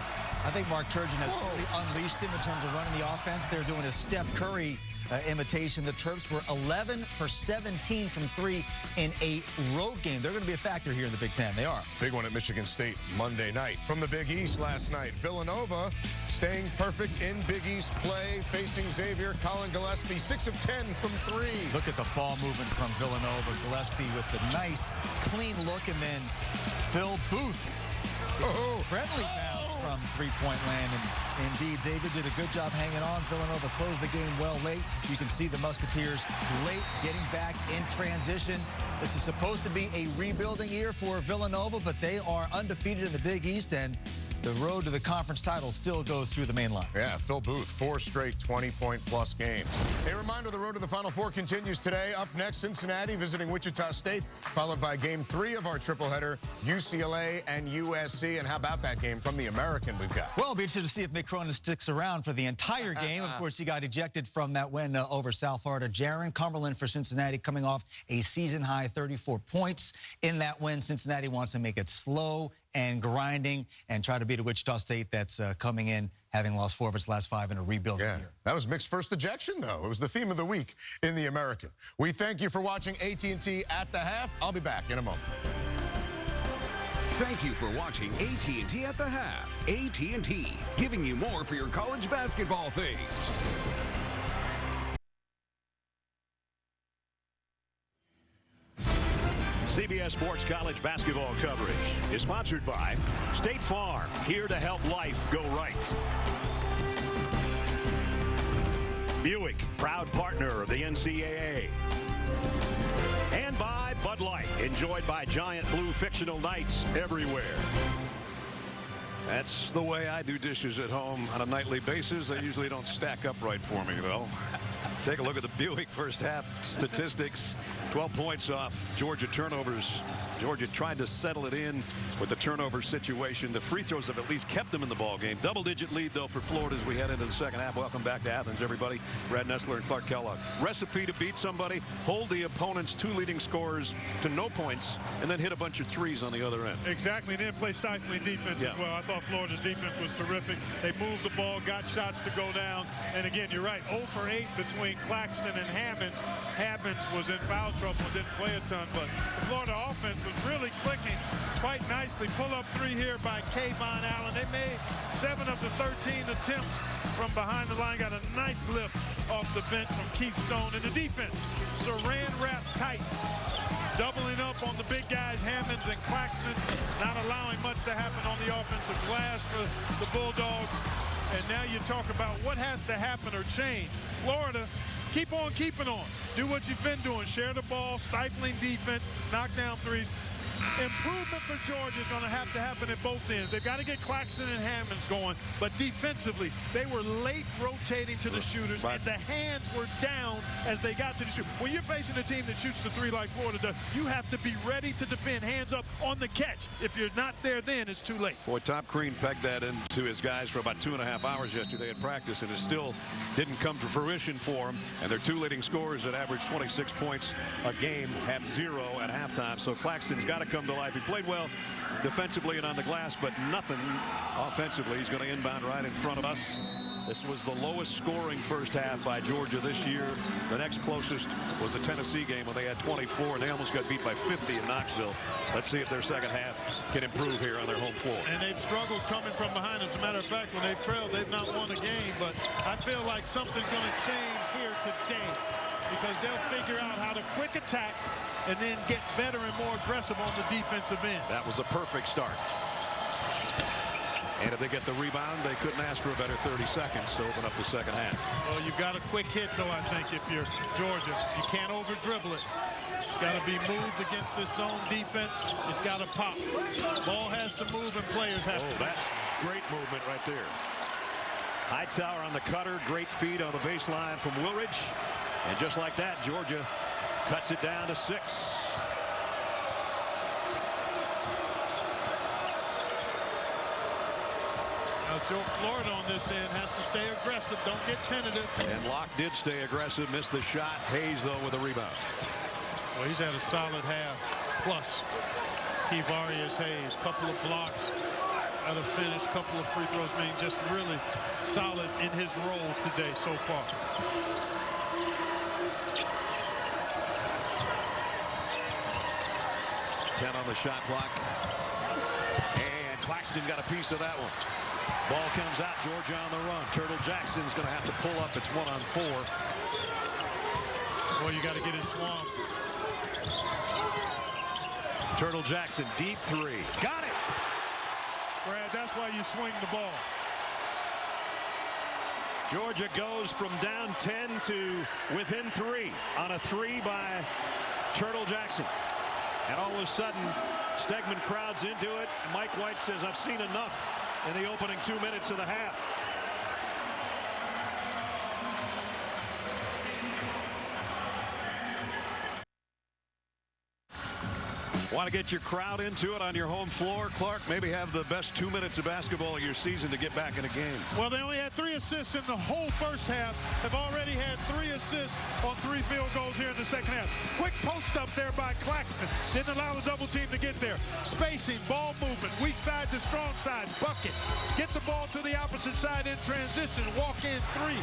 I think Mark Turgeon has really unleashed him in terms of running the offense. They're doing a Steph Curry imitation. The Terps were 11 for 17 from 3 in a road game. They're going to be a factor here in the Big Ten. They are. Big one at Michigan State Monday night. From the Big East last night, Villanova staying perfect in Big East play, facing Xavier. Colin Gillespie, 6 of 10 from 3. Look at the ball movement from Villanova. Gillespie with the nice, clean look, and then Phil Booth. Friendly bounce from three-point land, and indeed Xavier did a good job hanging on. Villanova closed the game well late. You can see the Musketeers late getting back in transition. This is supposed to be a rebuilding year for Villanova, but they are undefeated in the Big East, and the road to the conference title still goes through the main line. Yeah, Phil Booth, 4 straight 20-point-plus games. A reminder, the road to the Final Four continues today. Up next, Cincinnati visiting Wichita State, followed by Game 3 of our tripleheader, UCLA and USC. And how about that game from the American we've got? Well, it'll be interesting to see if Mick Cronin sticks around for the entire game. Of course, he got ejected from that win over South Florida. Jaron Cumberland for Cincinnati coming off a season-high 34 points in that win. Cincinnati wants to make it slow and grinding and try to beat a Wichita State that's coming in having lost 4 of its last 5 in a rebuilding year. That was Mick's first ejection, though. It was the theme of the week in the American. We thank you for watching AT&T at the half. I'll be back in a moment. Thank you for watching AT&T at the half. AT&T, giving you more for your college basketball things. CBS Sports College basketball coverage is sponsored by State Farm, here to help life go right. Buick, proud partner of the NCAA. And by Bud Light, enjoyed by Giant Blue fictional nights everywhere. That's the way I do dishes at home on a nightly basis. They usually don't stack up right for me, though. Take a look at the Buick first half statistics. 12 points off Georgia turnovers. Georgia tried to settle it in with the turnover situation. The free throws have at least kept them in the ball game. Double-digit lead, though, for Florida as we head into the second half. Welcome back to Athens, everybody. Brad Nessler and Clark Kellogg. Recipe to beat somebody: hold the opponent's 2 leading scorers to no points, and then hit a bunch of threes on the other end. Exactly. And then play stifling defense as well. I thought Florida's defense was terrific. They moved the ball, got shots to go down. And again, you're right, 0 for 8 between Claxton and Hammonds. Hammonds was in foul trouble and didn't play a ton, but the Florida offense was really clicking quite nicely. Pull-up 3 here by Kayvon Allen. They made 7 of the 13 attempts from behind the line. Got a nice lift off the bench from Keith Stone. And the defense, Saran wrap tight, doubling up on the big guys, Hammonds and Claxton, not allowing much to happen on the offensive glass for the Bulldogs. And now you talk about what has to happen or change. Florida, keep on keeping on. Do what you've been doing. Share the ball, stifling defense, knock down threes. Improvement for Georgia is going to have to happen at both ends. They've got to get Claxton and Hammonds going, but defensively, they were late rotating to the shooters, and the hands were down as they got to the shoot. When you're facing a team that shoots the 3 like Florida does, you have to be ready to defend, hands up on the catch. If you're not there then, it's too late. Boy, Top Crean pegged that into his guys for about 2.5 hours yesterday at practice, and it still didn't come to fruition for them. And their 2 leading scorers that average 26 points a game have 0 at halftime. So Claxton's got to come to life. He played well defensively and on the glass, but nothing offensively. He's going to inbound right in front of us. This was the lowest scoring first half by Georgia this year. The next closest was the Tennessee game when they had 24, and they almost got beat by 50 in Knoxville. Let's see if their second half can improve here on their home floor. And they've struggled coming from behind. As a matter of fact, when they've trailed, they've not won a game. But I feel like something's going to change here today, because they'll figure out how to quick attack and then get better and more aggressive on the defensive end. That was a perfect start. And if they get the rebound, they couldn't ask for a better 30 seconds to open up the second half. Well, you've got a quick hit, though, I think, if you're Georgia. You can't over-dribble it. It's got to be moved against this zone defense. It's got to pop. Ball has to move, and players have to. Oh, that's great movement right there. Hightower on the cutter. Great feed on the baseline from Woolridge. And just like that, Georgia cuts it down to 6. Now, Florida on this end has to stay aggressive. Don't get tentative. And Locke did stay aggressive, missed the shot. Hayes, though, with a rebound. Well, he's had a solid half. Plus, Kevarius Hayes, couple of blocks, got a finish, couple of free throws. I mean, just really solid in his role today so far. On the shot clock, and Claxton got a piece of that one. Ball comes out, Georgia on the run. Turtle Jackson's going to have to pull up. It's 1-on-4. Boy, you got to get his swamp. Turtle Jackson, deep 3. Got it! Brad, that's why you swing the ball. Georgia goes from down 10 to within 3 on a 3 by Turtle Jackson. And all of a sudden, Stegman crowds into it. Mike White says, I've seen enough in the opening 2 minutes of the half. Want to get your crowd into it on your home floor, Clark? Maybe have the best 2 minutes of basketball of your season to get back in a game. Well, they only had 3 assists in the whole first half. Have already had 3 assists on 3 field goals here in the second half. Quick post up there by Claxton. Didn't allow the double team to get there. Spacing, ball movement, weak side to strong side, bucket. Get the ball to the opposite side in transition, walk in 3.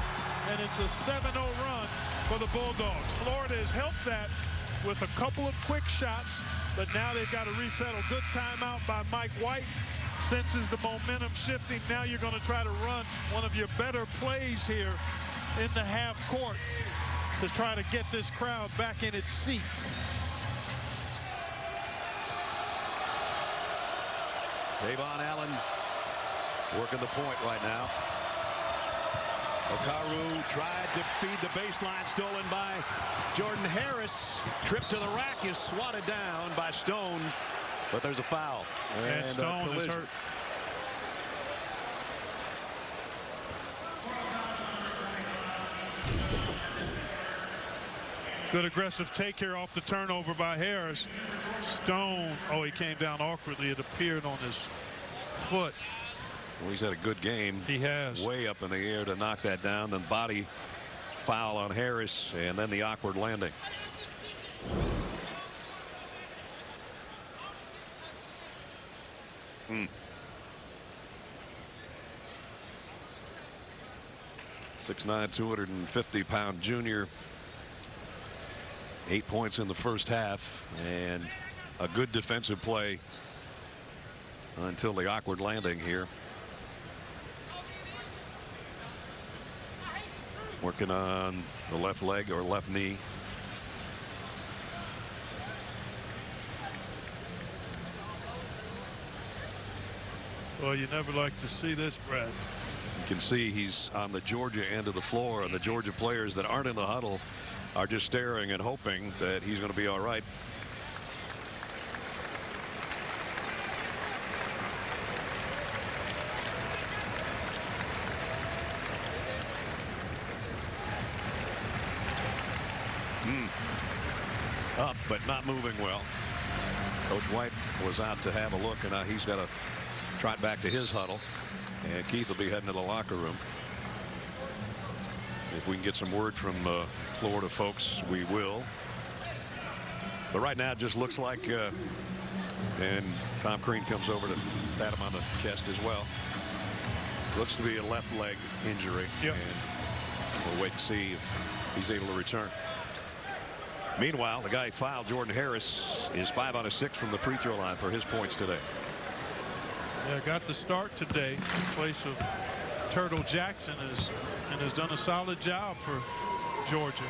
And it's a 7-0 run for the Bulldogs. Florida has helped that with a couple of quick shots, but now they've got to resettle. Good timeout by Mike White. Senses the momentum shifting. Now you're going to try to run one of your better plays here in the half court to try to get this crowd back in its seats. Kayvon Allen working the point right now. Okaru tried to feed the baseline, stolen by Jordan Harris. Trip to the rack is swatted down by Stone, but there's a foul. And Stone is hurt. Good aggressive take here off the turnover by Harris. Stone, oh, he came down awkwardly. It appeared on his foot. Well, he's had a good game. He has. Way up in the air to knock that down. Then body foul on Harris, and then the awkward landing. Mm. 6'9", 250-pound junior. 8 points in the first half, and a good defensive play until the awkward landing here. Working on the left leg or left knee. Well, you never like to see this, Brad. You can see he's on the Georgia end of the floor, and the Georgia players that aren't in the huddle are just staring and hoping that he's going to be all right. Up, but not moving well. Coach White was out to have a look, and now he's got to trot back to his huddle, and Keith will be heading to the locker room. If we can get some word from Florida folks, we will. But right now it just looks like, and Tom Crean comes over to pat him on the chest as well. Looks to be a left leg injury. Yep. And we'll wait and see if he's able to return. Meanwhile, the guy who fouled, Jordan Harris, is 5 out of 6 from the free throw line for his points today. Yeah, got the start today in place of Turtle Jackson, and has done a solid job for Georgia.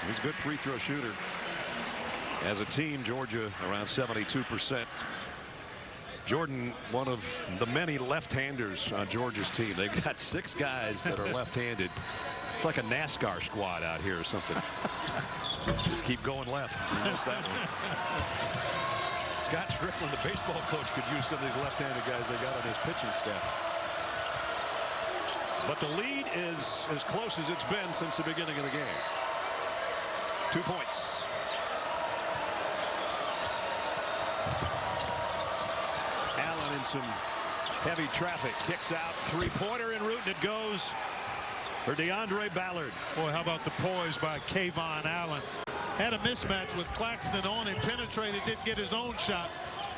He's a good free throw shooter. As a team, Georgia around 72%. Jordan, one of the many left-handers on Georgia's team. They've got 6 guys that are left-handed. It's like a NASCAR squad out here or something. Just keep going left. You missed that one. Scott Strickland, the baseball coach, could use some of these left-handed guys they got on his pitching staff. But the lead is as close as it's been since the beginning of the game. 2 points. Allen in some heavy traffic. Kicks out. Three-pointer en route, and it goes for DeAndre Ballard. Boy, how about the poise by Kayvon Allen. Had a mismatch with Claxton on him. Penetrated, didn't get his own shot,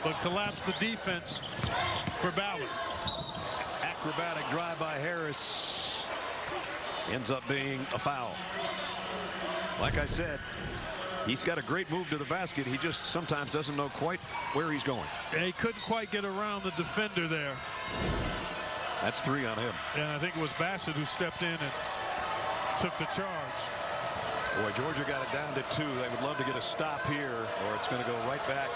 but collapsed the defense for Ballard. Acrobatic drive by Harris. Ends up being a foul. Like I said, he's got a great move to the basket. He just sometimes doesn't know quite where he's going. Yeah, he couldn't quite get around the defender there. That's 3 on him. And I think it was Bassett who stepped in and took the charge. Boy, Georgia got it down to 2. They would love to get a stop here, or it's going to go right back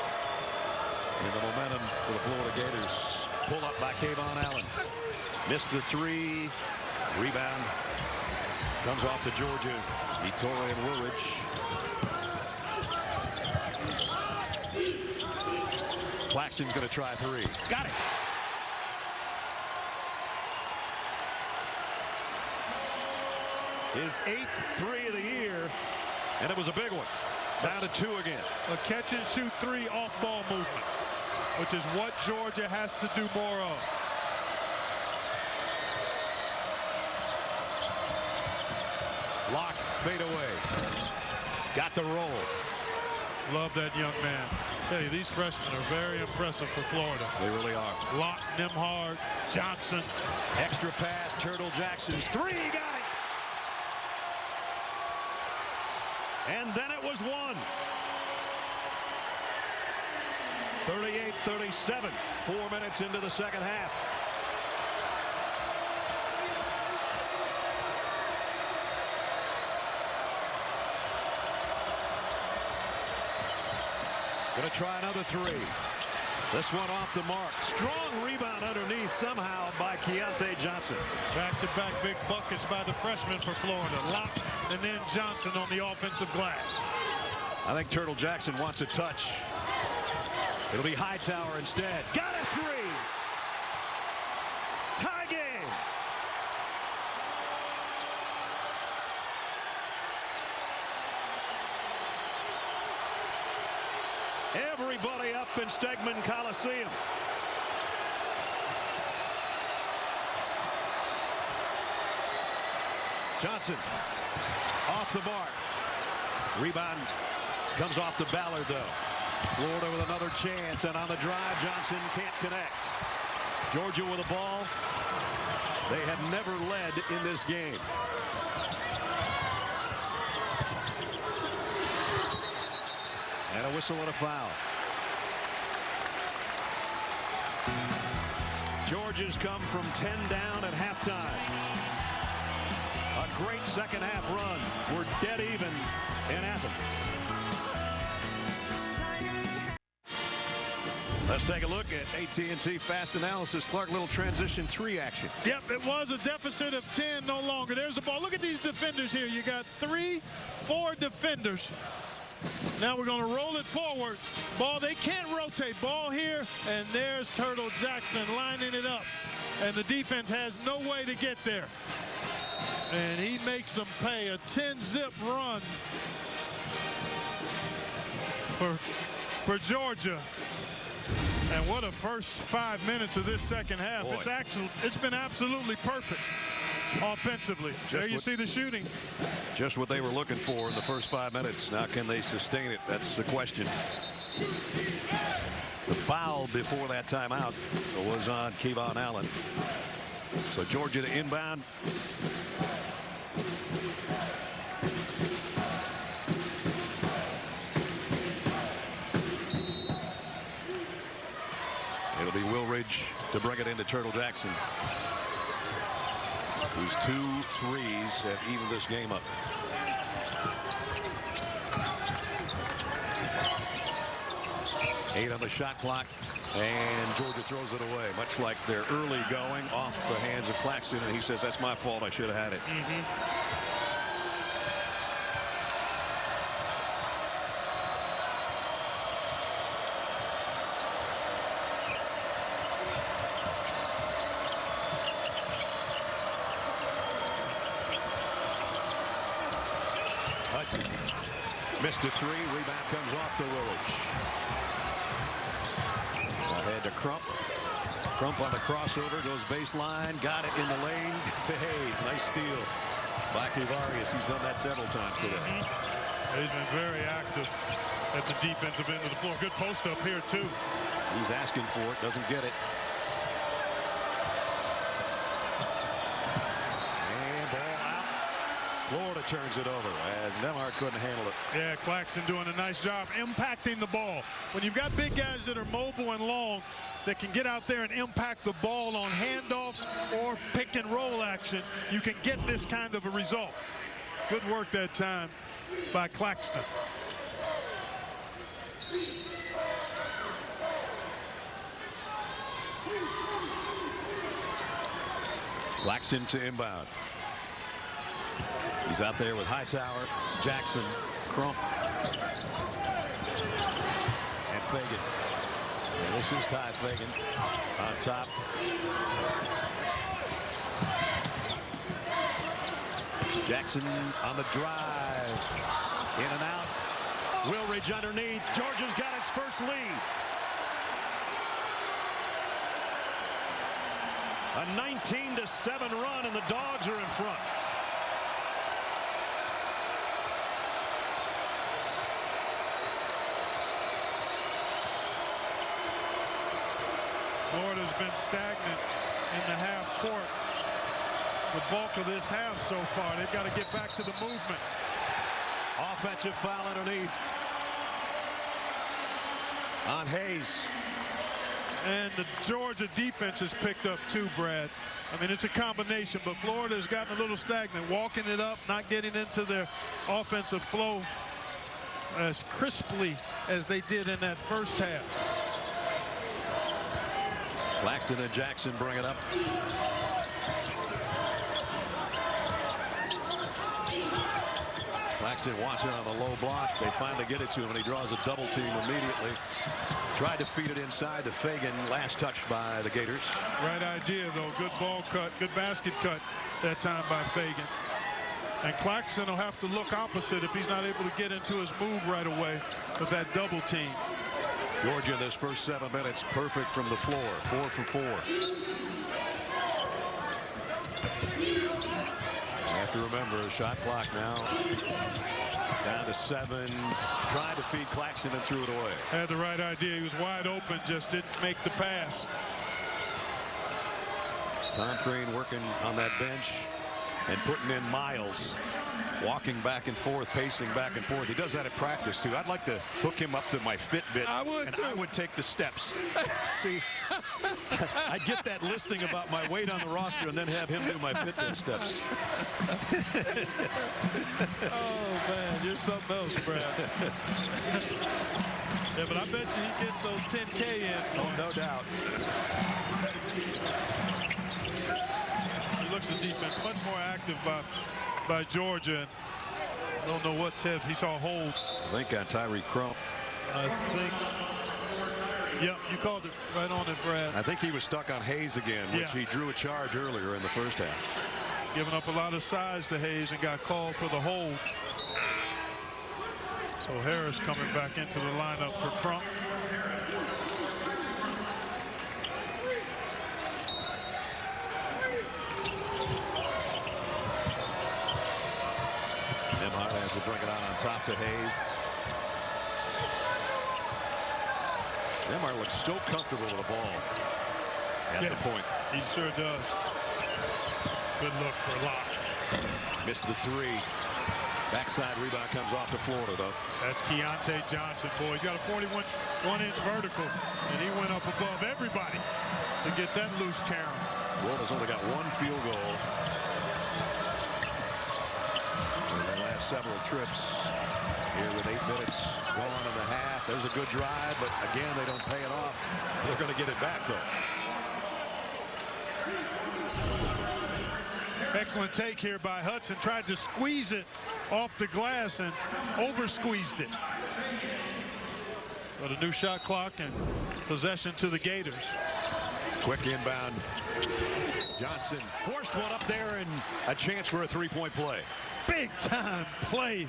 in the momentum for the Florida Gators. Pull up by Kayvon Allen. Missed the 3. Rebound comes off to Georgia. Ettore and Woolridge. Claxton's going to try 3. Got it. His 8th 3 of the year, and it was a big one. Down to 2 again. A catch and shoot 3 off ball movement, which is what Georgia has to do more of. Lock, fade away. Got the roll. Love that young man. Tell you, these freshmen are very impressive for Florida. They really are. Locke, Nembhard, Johnson. Extra pass, Turtle Jackson's 3, got it. And then it was 1. 38-37, 4 minutes into the second half. Gonna try another 3. This one off the mark. Strong rebound underneath somehow by Keontae Johnson. Back-to-back big buckets by the freshman for Florida. Locke and then Johnson on the offensive glass. I think Turtle Jackson wants a touch. It'll be Hightower instead. Got a 3. Tie game. Everybody up in Stegman Coliseum. Johnson off the mark. Rebound comes off to Ballard, though. Florida with another chance, and on the drive, Johnson can't connect. Georgia with the ball. They have never led in this game. And a whistle and a foul. Georgia's come from 10 down at halftime. A great second half run. We're dead even in Athens. Let's take a look at AT&T Fast Analysis. Clark, little transition 3 action. Yep, it was a deficit of 10, no longer. There's the ball. Look at these defenders here. You got 3, 4 defenders. Now we're going to roll it forward. Ball, they can't rotate. Ball here, and there's Turtle Jackson lining it up. And the defense has no way to get there. And he makes them pay a 10-zip run for Georgia. And what a first 5 minutes of this second half. It's been absolutely perfect offensively. There you see the shooting. Just what they were looking for in the first 5 minutes. Now can they sustain it? That's the question. The foul before that timeout was on Kevon Allen. So Georgia to inbound. It'll be Wilridge to bring it into Turtle Jackson, whose 2 threes have evened this game up. Eight on the shot clock, and Georgia throws it away, much like their early going off the hands of Claxton, and he says, that's my fault, I should have had it. Hudson missed a 3. Rebound comes off to Wilridge. Ahead to Crump. Crump on the crossover, goes baseline, got it in the lane to Hayes. Nice steal by Kivarius. He's done that several times today. He's been very active at the defensive end of the floor. Good post up here, too. He's asking for it, doesn't get it. And ball out. Florida turns it over as Nembhard couldn't handle it. Yeah, Claxton doing a nice job impacting the ball. When you've got big guys that are mobile and long that can get out there and impact the ball on handoffs or pick and roll action, you can get this kind of a result. Good work that time by Claxton. Claxton to inbound. He's out there with Hightower, Jackson, Crump, and Fagan. And this is Ty Fagan on top. Jackson on the drive. In and out. Wilridge underneath. Georgia's got its first lead. A 19-7 run, and the Dogs are in front. Florida's been stagnant in the half court the bulk of this half so far. They've got to get back to the movement. Offensive foul underneath on Hayes. And the Georgia defense has picked up too, Brad. I mean, it's a combination, but Florida has gotten a little stagnant, walking it up, not getting into their offensive flow as crisply as they did in that first half. Claxton and Jackson bring it up. Claxton wants it on the low block. They finally get it to him, and he draws a double team immediately. Tried to feed it inside to Fagan. Last touch by the Gators. Right idea, though. Good ball cut, good basket cut that time by Fagan. And Claxton will have to look opposite if he's not able to get into his move right away with that double team. Georgia in this first 7 minutes, perfect from the floor, 4 for 4. I have to remember the shot clock now down to 7. Tried to feed Claxton and threw it away. Had the right idea. He was wide open, just didn't make the pass. Tom Crean working on that bench and putting in miles, walking back and forth, pacing back and forth. He does that at practice too. I'd like to hook him up to my Fitbit. I would, and too. I would take the steps. See, I'd get that listing about my weight on the roster and then have him do my Fitbit steps. Oh man, you're something else, Brad. Yeah, but I bet you he gets those 10K in. Oh, no doubt. You look at the defense, much more active by Georgia. And I don't know what Tev, he saw holds. I think on Tyree Crump. I think, yeah, you called it right on it, Brad. I think he was stuck on Hayes again, which Yeah. he drew a charge earlier in the first half. Giving up a lot of size to Hayes and got called for the hold. So Harris coming back into the lineup for Crump. Nembhard has to bring it out on top to Hayes. Nembhard looks so comfortable with the ball at the point. He sure does. Good look for Locke. Missed the 3. Backside rebound comes off to Florida, though. That's Keontae Johnson, boy. He's got a 41-inch vertical, and he went up above everybody to get that loose count. Florida's only got 1 field goal in the last several trips. Here with 8 minutes gone in the half. There's a good drive, but again, they don't pay it off. They're going to get it back, though. Excellent take here by Hudson. Tried to squeeze it off the glass and over-squeezed it. But a new shot clock and possession to the Gators. Quick inbound. Johnson forced one up there and a chance for a 3-point play. Big time play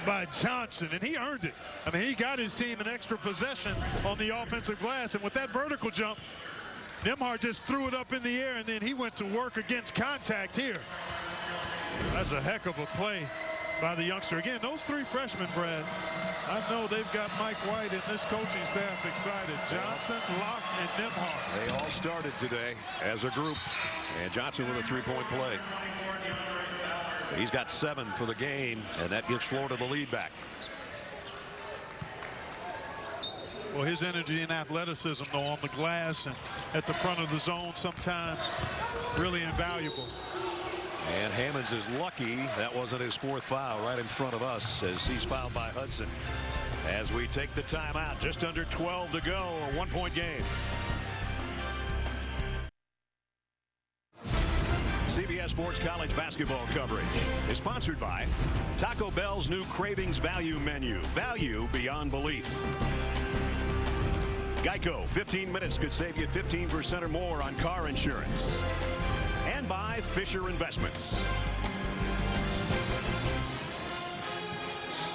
by Johnson, and he earned it. I mean, he got his team an extra possession on the offensive glass, and with that vertical jump, Nembhard just threw it up in the air, and then he went to work against contact here. That's a heck of a play by the youngster. Again, those 3 freshmen, Brad, I know they've got Mike White and this coaching staff excited. Johnson, Locke, and Nembhard. They all started today as a group, and Johnson with a 3-point play. So he's got 7 for the game, and that gives Florida the lead back. Well, his energy and athleticism, though, on the glass and at the front of the zone sometimes really invaluable. And Hammonds is lucky that wasn't his 4th foul right in front of us as he's fouled by Hudson. As we take the timeout, just under 12 to go, a 1-point game. CBS Sports College basketball coverage is sponsored by Taco Bell's new Cravings Value Menu. Value beyond belief. Geico, 15 minutes could save you 15% or more on car insurance. And by Fisher Investments.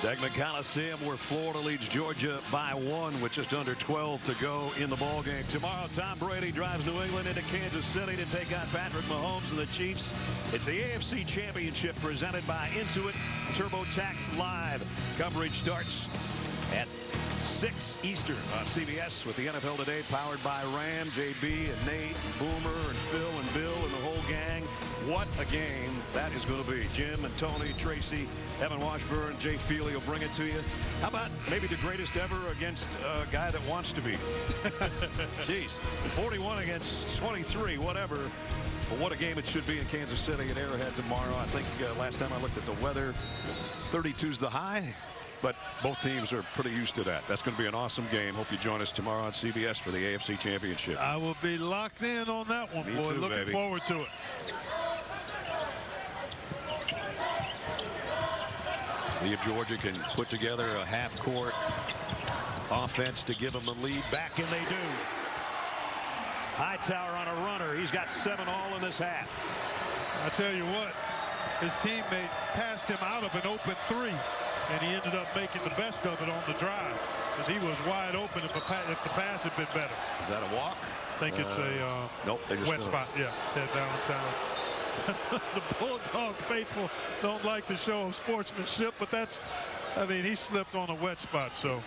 Stegeman Coliseum, where Florida leads Georgia by 1 with just under 12 to go in the ballgame. Tomorrow, Tom Brady drives New England into Kansas City to take on Patrick Mahomes and the Chiefs. It's the AFC Championship presented by Intuit TurboTax Live. Coverage starts at 6 Eastern on CBS with the NFL Today, powered by Ram, JB, and Nate, Boomer, and Phil, and Bill, and the whole gang. What a game that is going to be. Jim and Tony, Tracy, Evan Washburn, Jay Feely will bring it to you. How about maybe the greatest ever against a guy that wants to be? Jeez, 41 against 23, whatever. But what a game it should be in Kansas City at Arrowhead tomorrow. I think last time I looked at the weather, 32's the high. But both teams are pretty used to that. That's going to be an awesome game. Hope you join us tomorrow on CBS for the AFC Championship. I will be locked in on that one, Me boy. too, Looking baby. forward to it. See if Georgia can put together a half-court offense to give them the lead back, and they do. Hightower on a runner. He's got 7 all in this half. I tell you what, his teammate passed him out of an open 3. And he ended up making the best of it on the drive. because he was wide open if the pass had been better. Is that a walk? I think it's a nope, they just wet spot. Yeah, Ted Valentine. The Bulldog faithful don't like the show of sportsmanship, but that's, I mean, he slipped on a wet spot, so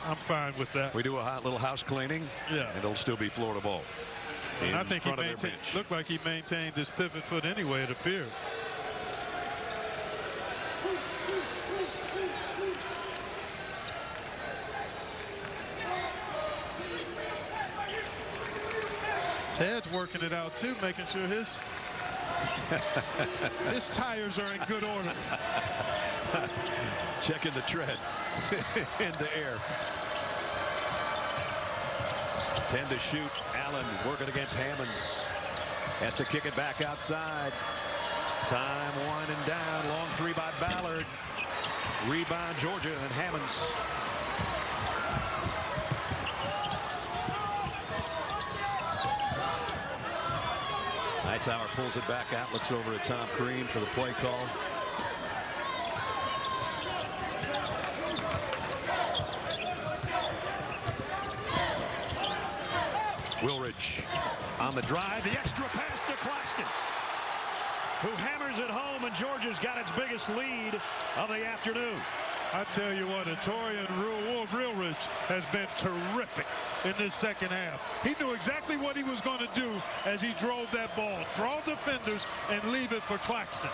I'm fine with that. We do a little house cleaning, yeah, and it'll still be Florida ball. And I think he looked like he maintained his pivot foot anyway, it appeared. Ted's working it out too, making sure his tires are in good order. Checking the tread in the air. 10 to shoot. Allen working against Hammonds. Has to kick it back outside. Time winding down. Long three by Ballard. Rebound Georgia and Hammonds. Hightower pulls it back out, looks over at Tom Crean for the play call. Wilridge on the drive, the extra pass to Claxton, who hammers it home, and Georgia's got its biggest lead of the afternoon. I tell you what, Torian Wilridge has been terrific in this second half. He knew exactly what he was going to do as he drove that ball. Draw defenders and leave it for Claxton.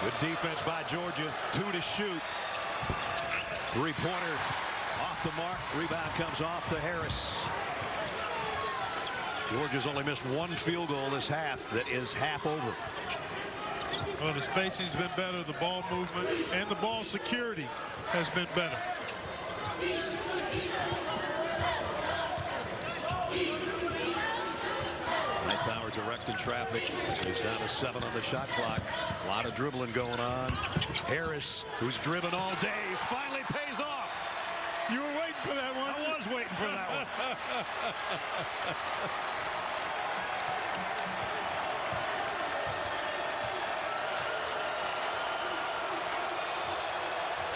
Good defense by Georgia. 2 to shoot. Three-pointer off the mark. Rebound comes off to Harris. Georgia's only missed one field goal this half that is half over. Well, the spacing's been better, the ball movement, and the ball security has been better. Hightower directing traffic. He's down to 7 on the shot clock. A lot of dribbling going on. Harris, who's driven all day, finally pays off. You were waiting for that one. I was waiting for that one.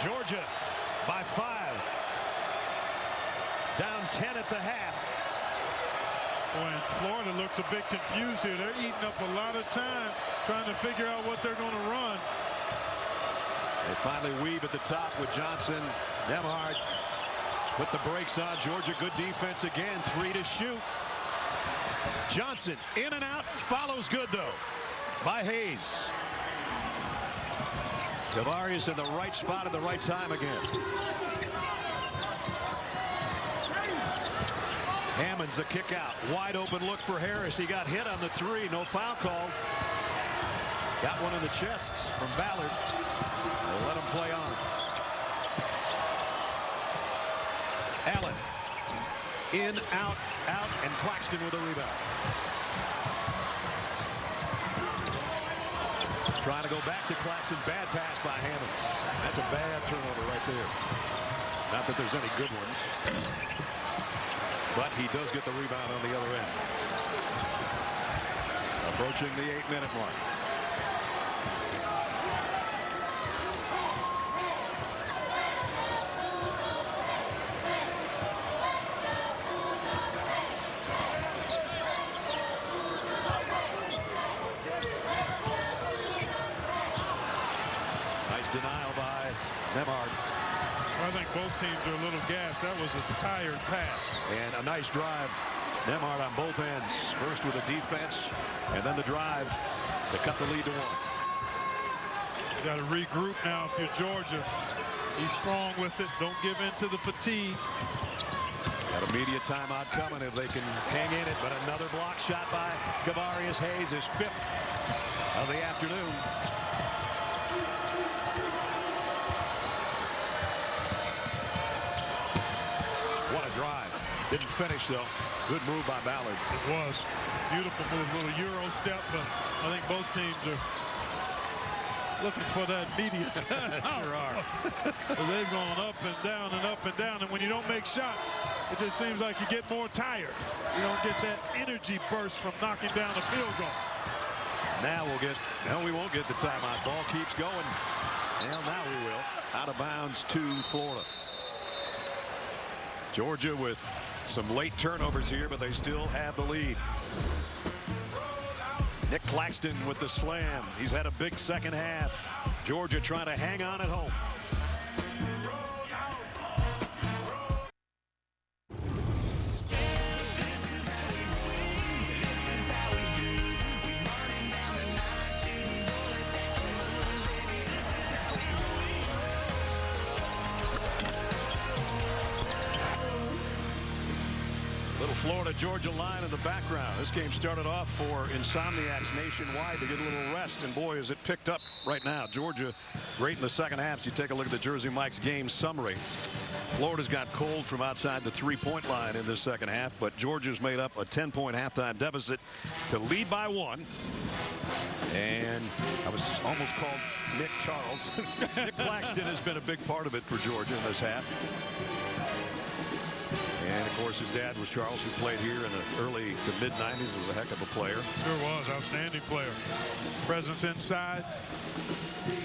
Georgia by 5. Down 10 at the half. Boy, and Florida looks a bit confused here. They're eating up a lot of time trying to figure out what they're going to run. They finally weave at the top with Johnson. Nembhard put the brakes on. Georgia, good defense again. 3 to shoot. Johnson in and out. Follows good, though, by Hayes. Kavarius in the right spot at the right time again. Hammonds a kick out. Wide open look for Harris. He got hit on the 3. No foul call. Got one in the chest from Ballard. They'll let him play on. Allen. In, out, and Claxton with a rebound. Trying to go back to Claxton. Bad pass by Hammonds. That's a bad turnover right there. Not that there's any good ones. But he does get the rebound on the other end. Approaching the 8-minute mark. Nice denial by Nembhard. I think both teams are a little gassed. That was a tired pass. And a nice drive. Nembhard on both ends. First with the defense, and then the drive to cut the lead to 1. You got to regroup now if you're Georgia. Be strong with it. Don't give in to the fatigue. Got immediate timeout coming if they can hang in it. But another block shot by Kavarius Hayes, his 5th of the afternoon. What a drive. Didn't finish, though. Good move by Ballard. It was. Beautiful move. Little Euro step, but I think both teams are looking for that media timeout. There are. They've gone up and down and up and down, and when you don't make shots, it just seems like you get more tired. You don't get that energy burst from knocking down a field goal. Now we won't get the timeout. Ball keeps going. Well, now we will. Out of bounds to Florida. Georgia with some late turnovers here, but they still have the lead. Nick Claxton with the slam. He's had a big second half. Georgia trying to hang on at home. Florida-Georgia line in the background. This game started off for insomniacs nationwide to get a little rest, and boy, is it picked up right now. Georgia great in the second half. You take a look at the Jersey Mike's game summary. Florida's got cold from outside the three-point line in this second half, but Georgia's made up a 10-point halftime deficit to lead by 1. And I was almost called Nick Charles. Nick Claxton has been a big part of it for Georgia in this half. And, of course, his dad was Charles, who played here in the early to mid-90s. Was a heck of a player. Sure was. Outstanding player. Presence inside.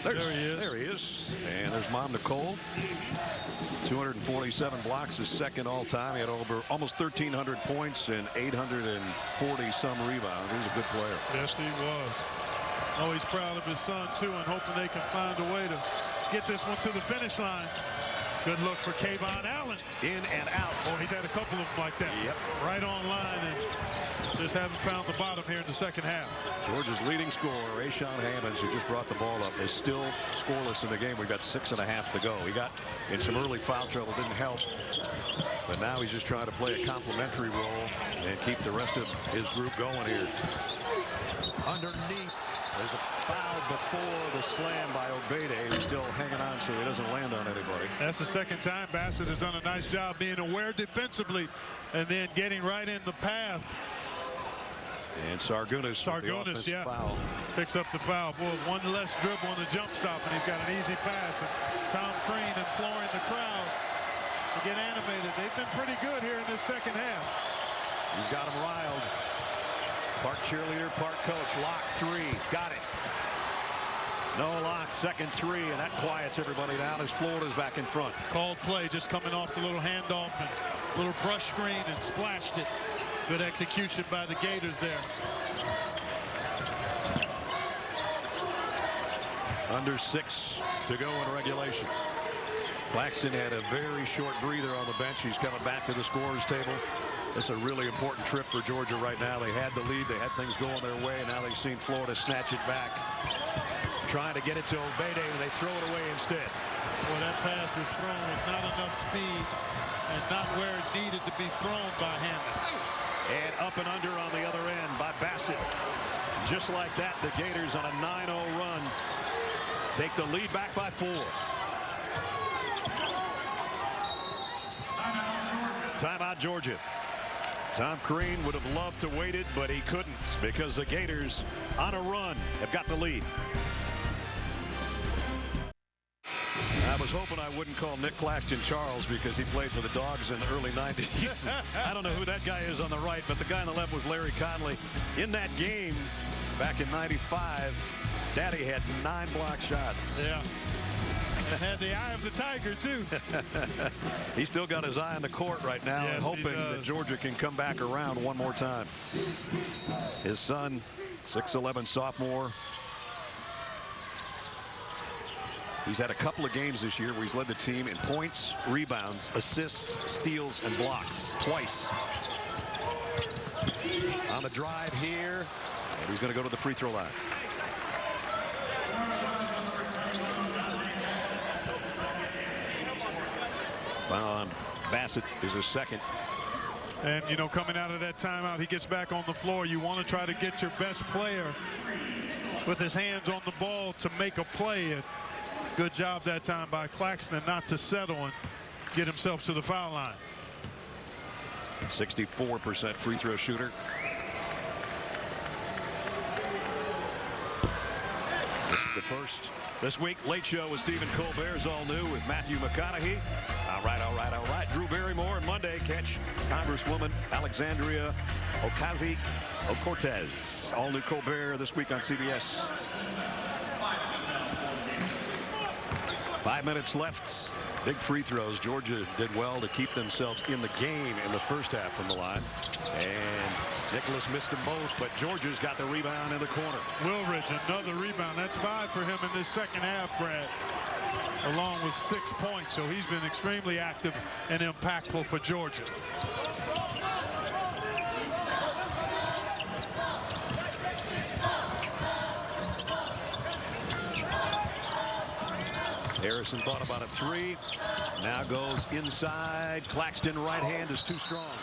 There he is. There he is. And there's Mom Nicole. 247 blocks, his second all-time. He had over almost 1,300 points and 840-some rebounds. He was a good player. Yes, he was. Oh, he's proud of his son, too, and hoping they can find a way to get this one to the finish line. Good look for Kayvon Allen. In and out. Oh, he's had a couple of them like that. Yep. Right on line, and just haven't found the bottom here in the second half. Georgia's leading scorer, Rashawn Hammonds, who just brought the ball up, is still scoreless in the game. We've got 6.5 to go. He got in some early foul trouble, didn't help. But now he's just trying to play a complimentary role and keep the rest of his group going here. Underneath. There's a foul before the slam by Obede, who's still hanging on so he doesn't land on anybody. That's the second time Bassett has done a nice job being aware defensively and then getting right in the path. And Sargunas, yeah, foul. Picks up the foul. Boy, one less dribble on the jump stop, and he's got an easy pass. And Tom Crean imploring the crowd to get animated. They've been pretty good here in this second half. He's got him riled. Part cheerleader, part coach. Lock three. Got it. No lock. Second three, and that quiets everybody down as Florida's back in front. Called play, just coming off the little handoff and little brush screen and splashed it. Good execution by the Gators there. Under 6 to go in regulation. Claxton had a very short breather on the bench. He's coming back to the scorer's table. This is a really important trip for Georgia right now. They had the lead. They had things going their way, and now they've seen Florida snatch it back. Trying to get it to Obede, and they throw it away instead. Well, that pass was thrown with not enough speed and not where it needed to be thrown by Hammond. And up and under on the other end by Bassett. Just like that, the Gators on a 9-0 run take the lead back by 4. Timeout, Georgia. Tom Crean would have loved to wait it, but he couldn't because the Gators on a run have got the lead. I was hoping I wouldn't call Nick Claxton Charles because he played for the Dogs in the early 90s. I don't know who that guy is on the right, but the guy on the left was Larry Conley. In that game back in 95, Daddy had 9 block shots. Yeah. And had the eye of the tiger, too. He's still got his eye on the court right now, yes, and hoping that Georgia can come back around one more time. His son, 6'11" sophomore. He's had a couple of games this year where he's led the team in points, rebounds, assists, steals, and blocks twice. On the drive here, and he's going to go to the free throw line. Foul on Bassett is his second. And, you know, coming out of that timeout, he gets back on the floor. You want to try to get your best player with his hands on the ball to make a play. And good job that time by Claxton not to settle and get himself to the foul line. 64% free throw shooter. This is the first This week, Late Show with Stephen Colbert's all new with Matthew McConaughey. All right. Drew Barrymore. And Monday, catch Congresswoman Alexandria Ocasio-Cortez. All new Colbert this week on CBS. 5 minutes left. Big free throws. Georgia did well to keep themselves in the game in the first half from the line. And Nicholas missed them both, but Georgia's got the rebound in the corner. Wilridge, another rebound. That's 5 for him in this second half, Brad, along with 6 points. So he's been extremely active and impactful for Georgia. Harrison thought about a 3. Now goes inside. Claxton right hand is too strong.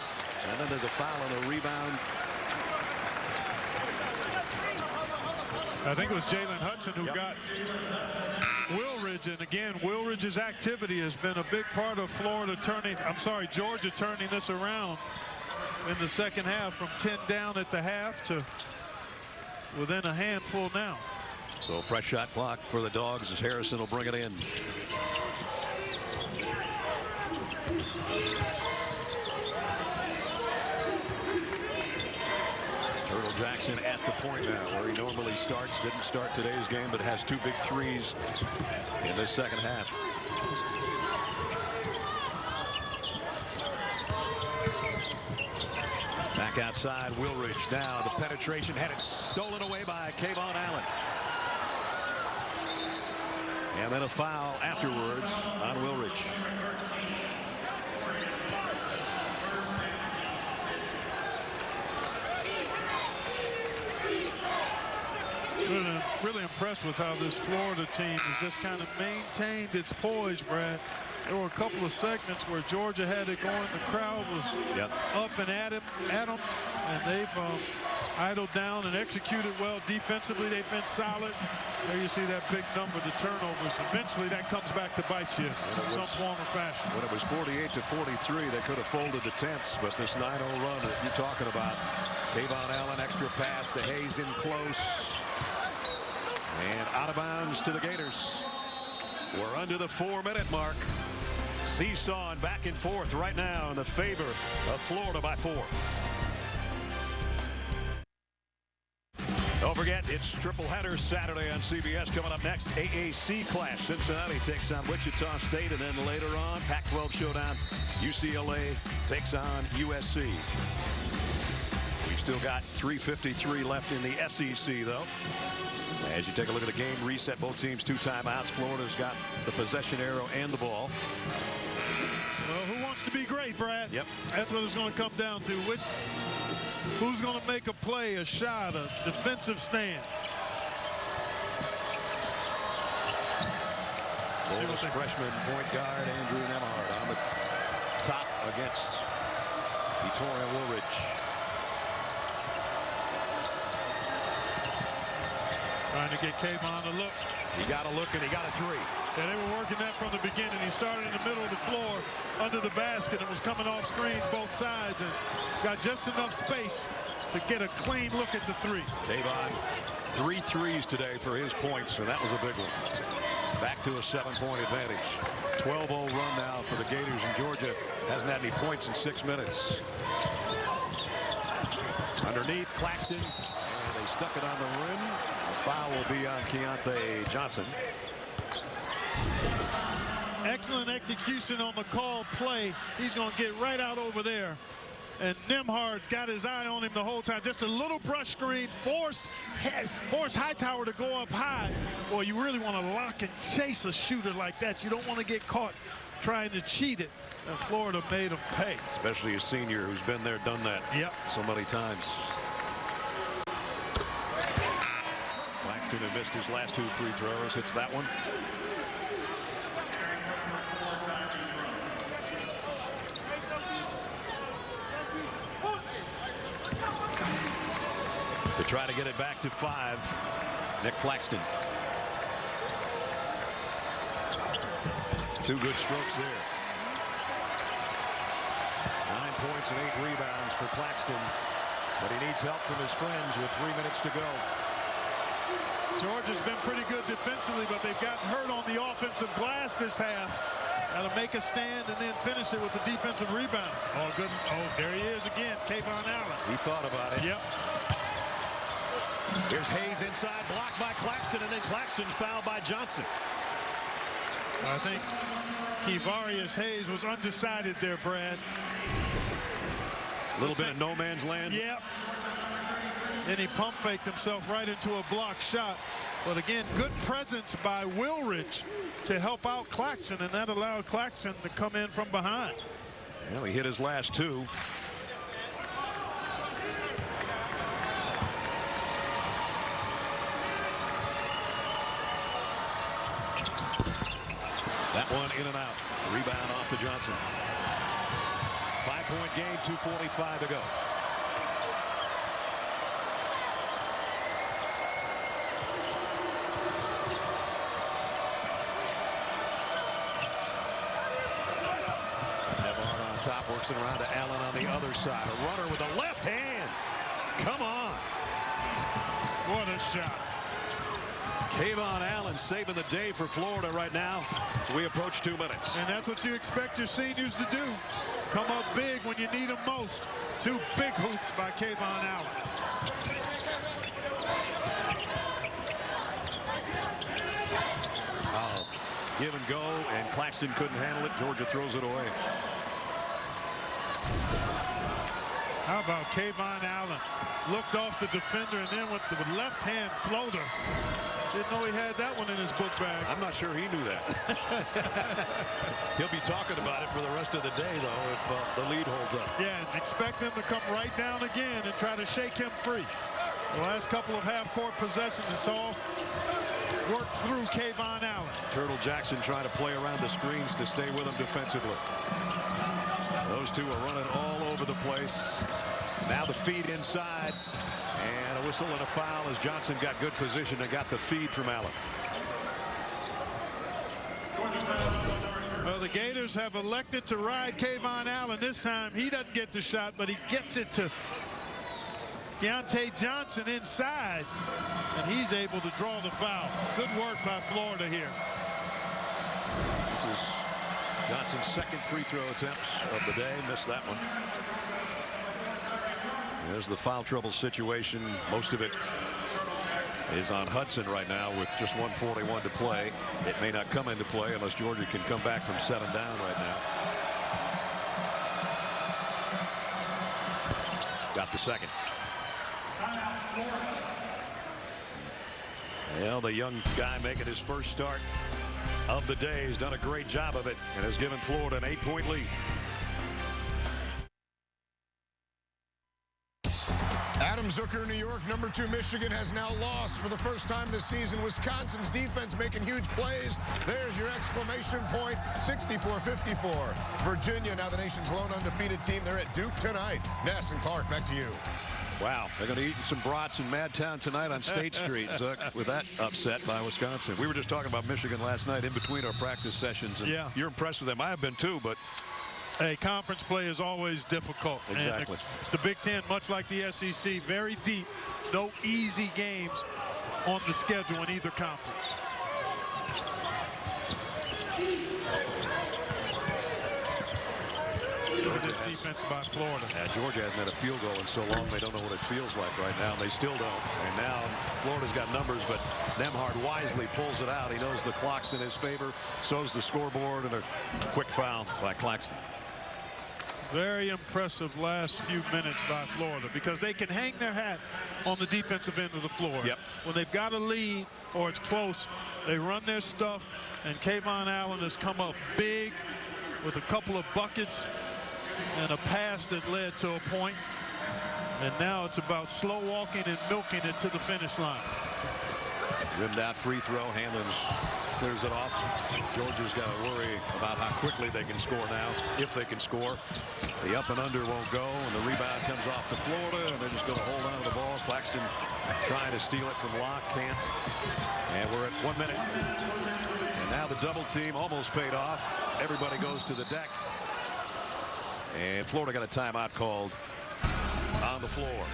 And then there's a foul on a rebound. I think it was Jalen Hudson who got Wilridge. And again, Wilridge's activity has been a big part of Georgia turning this around in the second half from 10 down at the half to within a handful now. So fresh shot clock for the Dogs as Harrison will bring it in. Turtle Jackson at the point now where he normally starts. Didn't start today's game, but has 2 big threes in this second half. Back outside, Wilridge. Now the penetration had it stolen away by Kayvon Allen. And then a foul afterwards on Wilridge. Really impressed with how this Florida team has just kind of maintained its poise, Brad. There were a couple of segments where Georgia had it going. The crowd was up and at them, and they've idled down and executed well defensively. They've been solid. There you see that big number, the turnovers. Eventually, that comes back to bite you in some form or fashion. When it was 48-43, they could have folded the tents, but this 9-0 run that you're talking about, Kayvon Allen, extra pass to Hayes in close. And out of bounds to the Gators. We're under the 4-minute mark. Seesawing back and forth right now in the favor of Florida by 4. Don't forget, it's triple header Saturday on CBS. Coming up next, AAC clash. Cincinnati takes on Wichita State, and then later on, Pac-12 showdown. UCLA takes on USC. We've still got 3:53 left in the SEC, though. As you take a look at the game reset, both teams 2 timeouts. Florida's got the possession arrow and the ball. Well, who wants to be great, Brad? Yep. That's what it's going to come down to. Who's going to make a play, a shot, a defensive stand? Florida's freshman point guard Andrew Nembhard on the top against Victoria Wilridge. Trying to get Kayvon to look. He got a look and he got a 3. Yeah, they were working that from the beginning. He started in the middle of the floor under the basket and was coming off screens both sides and got just enough space to get a clean look at the 3. Kayvon, 3 threes today for his points, and that was a big one. Back to a 7-point advantage. 12-0 run now for the Gators, and Georgia hasn't had any points in 6 minutes. Underneath, Claxton, and they stuck it on the rim. The foul will be on Keontae Johnson. Excellent execution on the call play. He's going to get right out over there. And Nembhard's got his eye on him the whole time. Just a little brush screen, forced Hightower to go up high. Boy, you really want to lock and chase a shooter like that. You don't want to get caught trying to cheat it. And Florida made him pay. Especially a senior who's been there, done that so many times. Claxton had missed his last 2 free throws. Hits that one. To try to get it back to 5, Nick Claxton. 2 good strokes there. 9 points and 8 rebounds for Claxton, but he needs help from his friends with 3 minutes to go. Georgia's been pretty good defensively, but they've gotten hurt on the offensive glass this half. Got to make a stand and then finish it with the defensive rebound. Oh, good. Oh, there he is again, Kayvon Allen. He thought about it. Yep. Here's Hayes inside, blocked by Claxton, and then Claxton's fouled by Johnson. I think Kevarius Hayes was undecided there, Brad. A little bit of no man's land. Yep. Then he pump faked himself right into a block shot. But again, good presence by Wilridge to help out Claxton, and that allowed Claxton to come in from behind. Well, he hit his last two. That one in and out. Rebound off to Johnson. 5-point game, 2:45 to go. Navarro on top, works it around to Allen on the other side. A runner with a left hand. Come on. What a shot. Kayvon Allen saving the day for Florida right now as we approach 2 minutes. And that's what you expect your seniors to do. Come up big when you need them most. Two big hoops by Kayvon Allen. Give and go, and Claxton couldn't handle it. Georgia throws it away. How about Kayvon Allen? Looked off the defender and then with the left hand floater. Didn't know he had that one in his book bag. I'm not sure he knew that. He'll be talking about it for the rest of the day, though, if the lead holds up. Yeah, and expect them to come right down again and try to shake him free. The last couple of half-court possessions, it's all worked through Kayvon Allen. Turtle Jackson trying to play around the screens to stay with him defensively. Those two are running all over the place. Now the feed inside. And a whistle and a foul as Johnson got good position and got the feed from Allen. Well, the Gators have elected to ride Kayvon Allen. This time he doesn't get the shot, but he gets it to Deontay Johnson inside, and he's able to draw the foul. Good work by Florida here. This is Johnson's second free throw attempts of the day. Missed that one. There's the foul trouble situation. Most of it is on Hudson right now with just 1:41 to play. It may not come into play unless Georgia can come back from 7 down right now. Got the second. Well, the young guy making his first start of the day has done a great job of it and has given Florida an 8-point lead. Adam Zucker, New York. Number 2 Michigan has now lost for the first time this season. Wisconsin's defense making huge plays. There's your exclamation point. 64-54. Virginia, now the nation's lone undefeated team. They're at Duke tonight. Ness and Clark, back to you. Wow, they're going to eat some brats in Madtown tonight on State Street, Zuck, with that upset by Wisconsin. We were just talking about Michigan last night in between our practice sessions, and yeah, you're impressed with them. I have been too, but hey, conference play is always difficult. Exactly. And the Big Ten, much like the SEC, very deep. No easy games on the schedule in either conference. This defense by Florida. Georgia hasn't had a field goal in so long they don't know what it feels like right now, and they still don't. And now Florida's got numbers, but Nembhard wisely pulls it out. He knows the clock's in his favor, so's the scoreboard, and a quick foul by Claxton. Very impressive last few minutes by Florida because they can hang their hat on the defensive end of the floor. Yep. When they've got a lead or it's close, they run their stuff, and Kayvon Allen has come up big with a couple of buckets and a pass that led to a point. And now it's about slow walking and milking it to the finish line. Rimmed out free throw. Hamlins clears it off. Georgia's got to worry about how quickly they can score now, if they can score. The up and under won't go, and the rebound comes off to Florida, and they're just going to hold on to the ball. Claxton trying to steal it from Locke, can't. And we're at 1 minute. And now the double team almost paid off. Everybody goes to the deck. And Florida got a timeout called on the floor.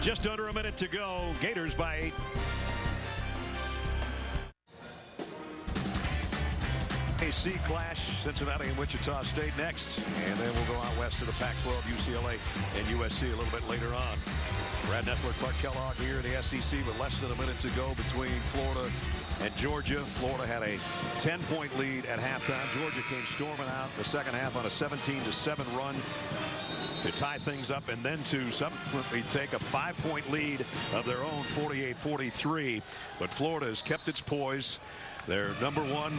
Just under a minute to go. Gators by 8. AC clash, Cincinnati and Wichita State next. And then we'll go out west to the Pac-12, UCLA and USC a little bit later on. Brad Nessler, Clark Kellogg here in the SEC with less than a minute to go between Florida and Georgia. Florida had a 10-point lead at halftime. Georgia came storming out the second half on a 17-7 run to tie things up and then to subsequently take a 5-point lead of their own, 48-43. But Florida has kept its poise. They're number 1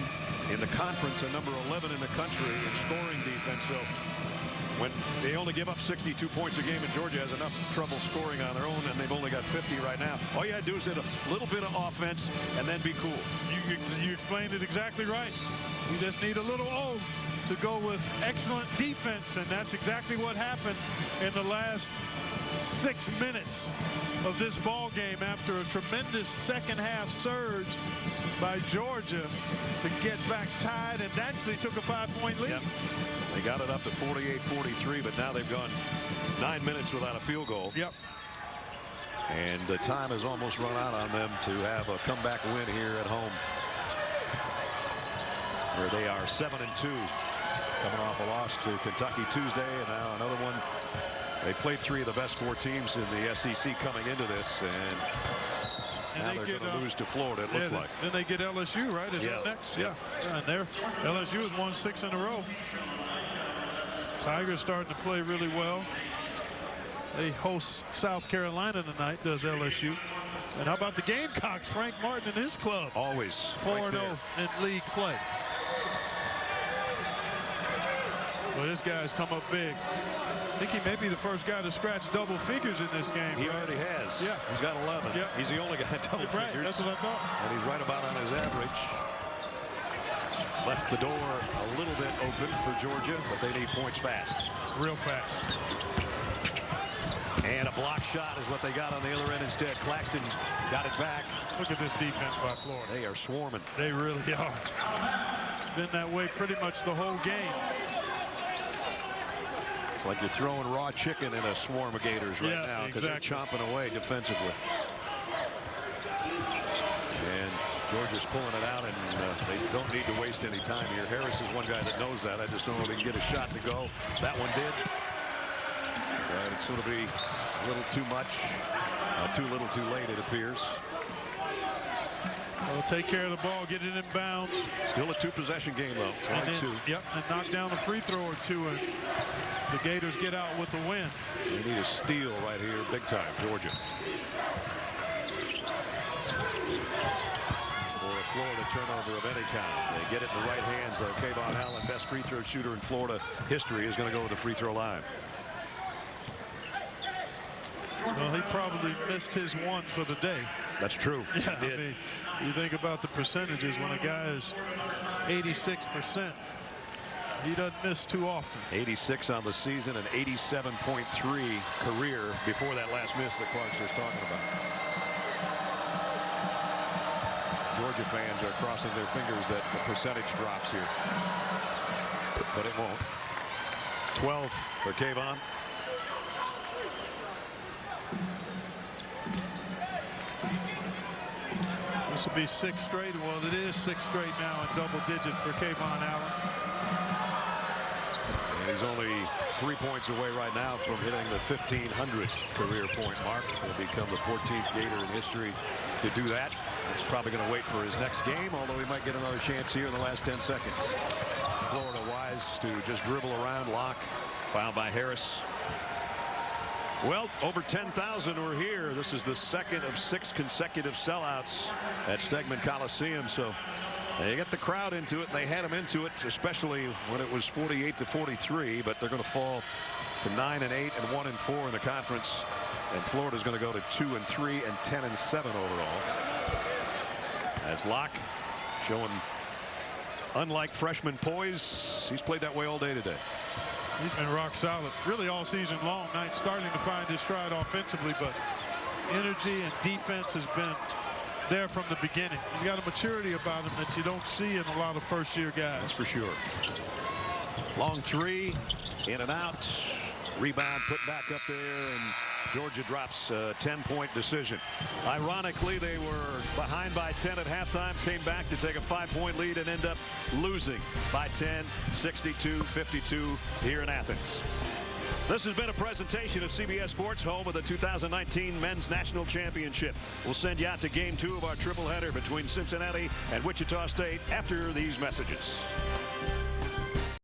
in the conference and number 11 in the country in scoring defense. So when they only give up 62 points a game, and Georgia has enough trouble scoring on their own, and they've only got 50 right now, all you got to do is hit a little bit of offense and then be cool. You explained it exactly right. You just need a little O to go with excellent defense, and that's exactly what happened in the last 6 minutes of this ball game after a tremendous second half surge by Georgia to get back tied and actually took a 5-point lead. Yep. They got it up to 48-43, but now they've gone 9 minutes without a field goal. Yep. And the time has almost run out on them to have a comeback win here at home, where they are 7-2, coming off a loss to Kentucky Tuesday, and now another one. They played 3 of the best 4 teams in the SEC coming into this, and now they're going to lose to Florida, it looks like. Then they get LSU, right? Is it next? Yeah. And there, LSU has won 6 in a row. Tigers starting to play really well. They host South Carolina tonight, does LSU. And how about the Gamecocks? Frank Martin and his club. Always 4-0 in league play. Well, this guy's come up big. I think he may be the first guy to scratch double figures in this game. He already has. Yeah. He's got 11. Yeah. He's the only guy double Right, figures. that's what I thought. And he's right about on his average. Left the door a little bit open for Georgia, but they need points fast. Real fast. And a block shot is what they got on the other end instead. Claxton got it back. Look at this defense by Florida. They are swarming. They really are. It's been that way pretty much the whole game. It's like you're throwing raw chicken in a swarm of Gators right now, because they're chomping away defensively. And Georgia's pulling it out, and they don't need to waste any time here. Harris is one guy that knows that. I just don't know if he can get a shot to go. That one did. But it's going to be a little too much. Too little too late, it appears. They'll take care of the ball, get it in bounds. Still a 2-possession game, though. 22. And knock down a free throw or 2, and the Gators get out with the win. They need a steal right here, big time, Georgia. For a Florida turnover of any kind. They get it in the right hands. Kayvon Allen, best free throw shooter in Florida history, is going to go to the free throw line. Well, he probably missed his one for the day. That's true. Yeah, I mean, you think about the percentages when a guy is 86%. He doesn't miss too often. 86 on the season and 87.3 career before that last miss that Clark's just talking about. Georgia fans are crossing their fingers that the percentage drops here. But it won't. 12 for Kayvon. This will be 6 straight. Well, it is 6 straight now in double digits for Kayvon Allen. And he's only 3 points away right now from hitting the 1,500 career point mark. He'll become the 14th Gator in history to do that. He's probably going to wait for his next game, although he might get another chance here in the last 10 seconds. Florida wise to just dribble around. Locke fouled by Harris. Well, over 10,000 were here. This is the second of 6 consecutive sellouts at Stegman Coliseum. So they get the crowd into it, and they had them into it, especially when it was 48-43. But they're going to fall to 9-8 and 1-4 in the conference. And Florida's going to go to 2-3 and 10-7 overall. As Locke showing, unlike freshman poise, he's played that way all day today. He's been rock solid really all season long. Knight starting to find his stride offensively, but energy and defense has been there from the beginning. He's got a maturity about him that you don't see in a lot of first-year guys. That's for sure. Long 3, in and out. Rebound put back up there, and Georgia drops a 10-point decision. Ironically, they were behind by 10 at halftime, came back to take a 5-point lead and end up losing by 10, 62-52 here in Athens. This has been a presentation of CBS Sports, home of the 2019 Men's National Championship. We'll send you out to Game 2 of our triple header between Cincinnati and Wichita State after these messages.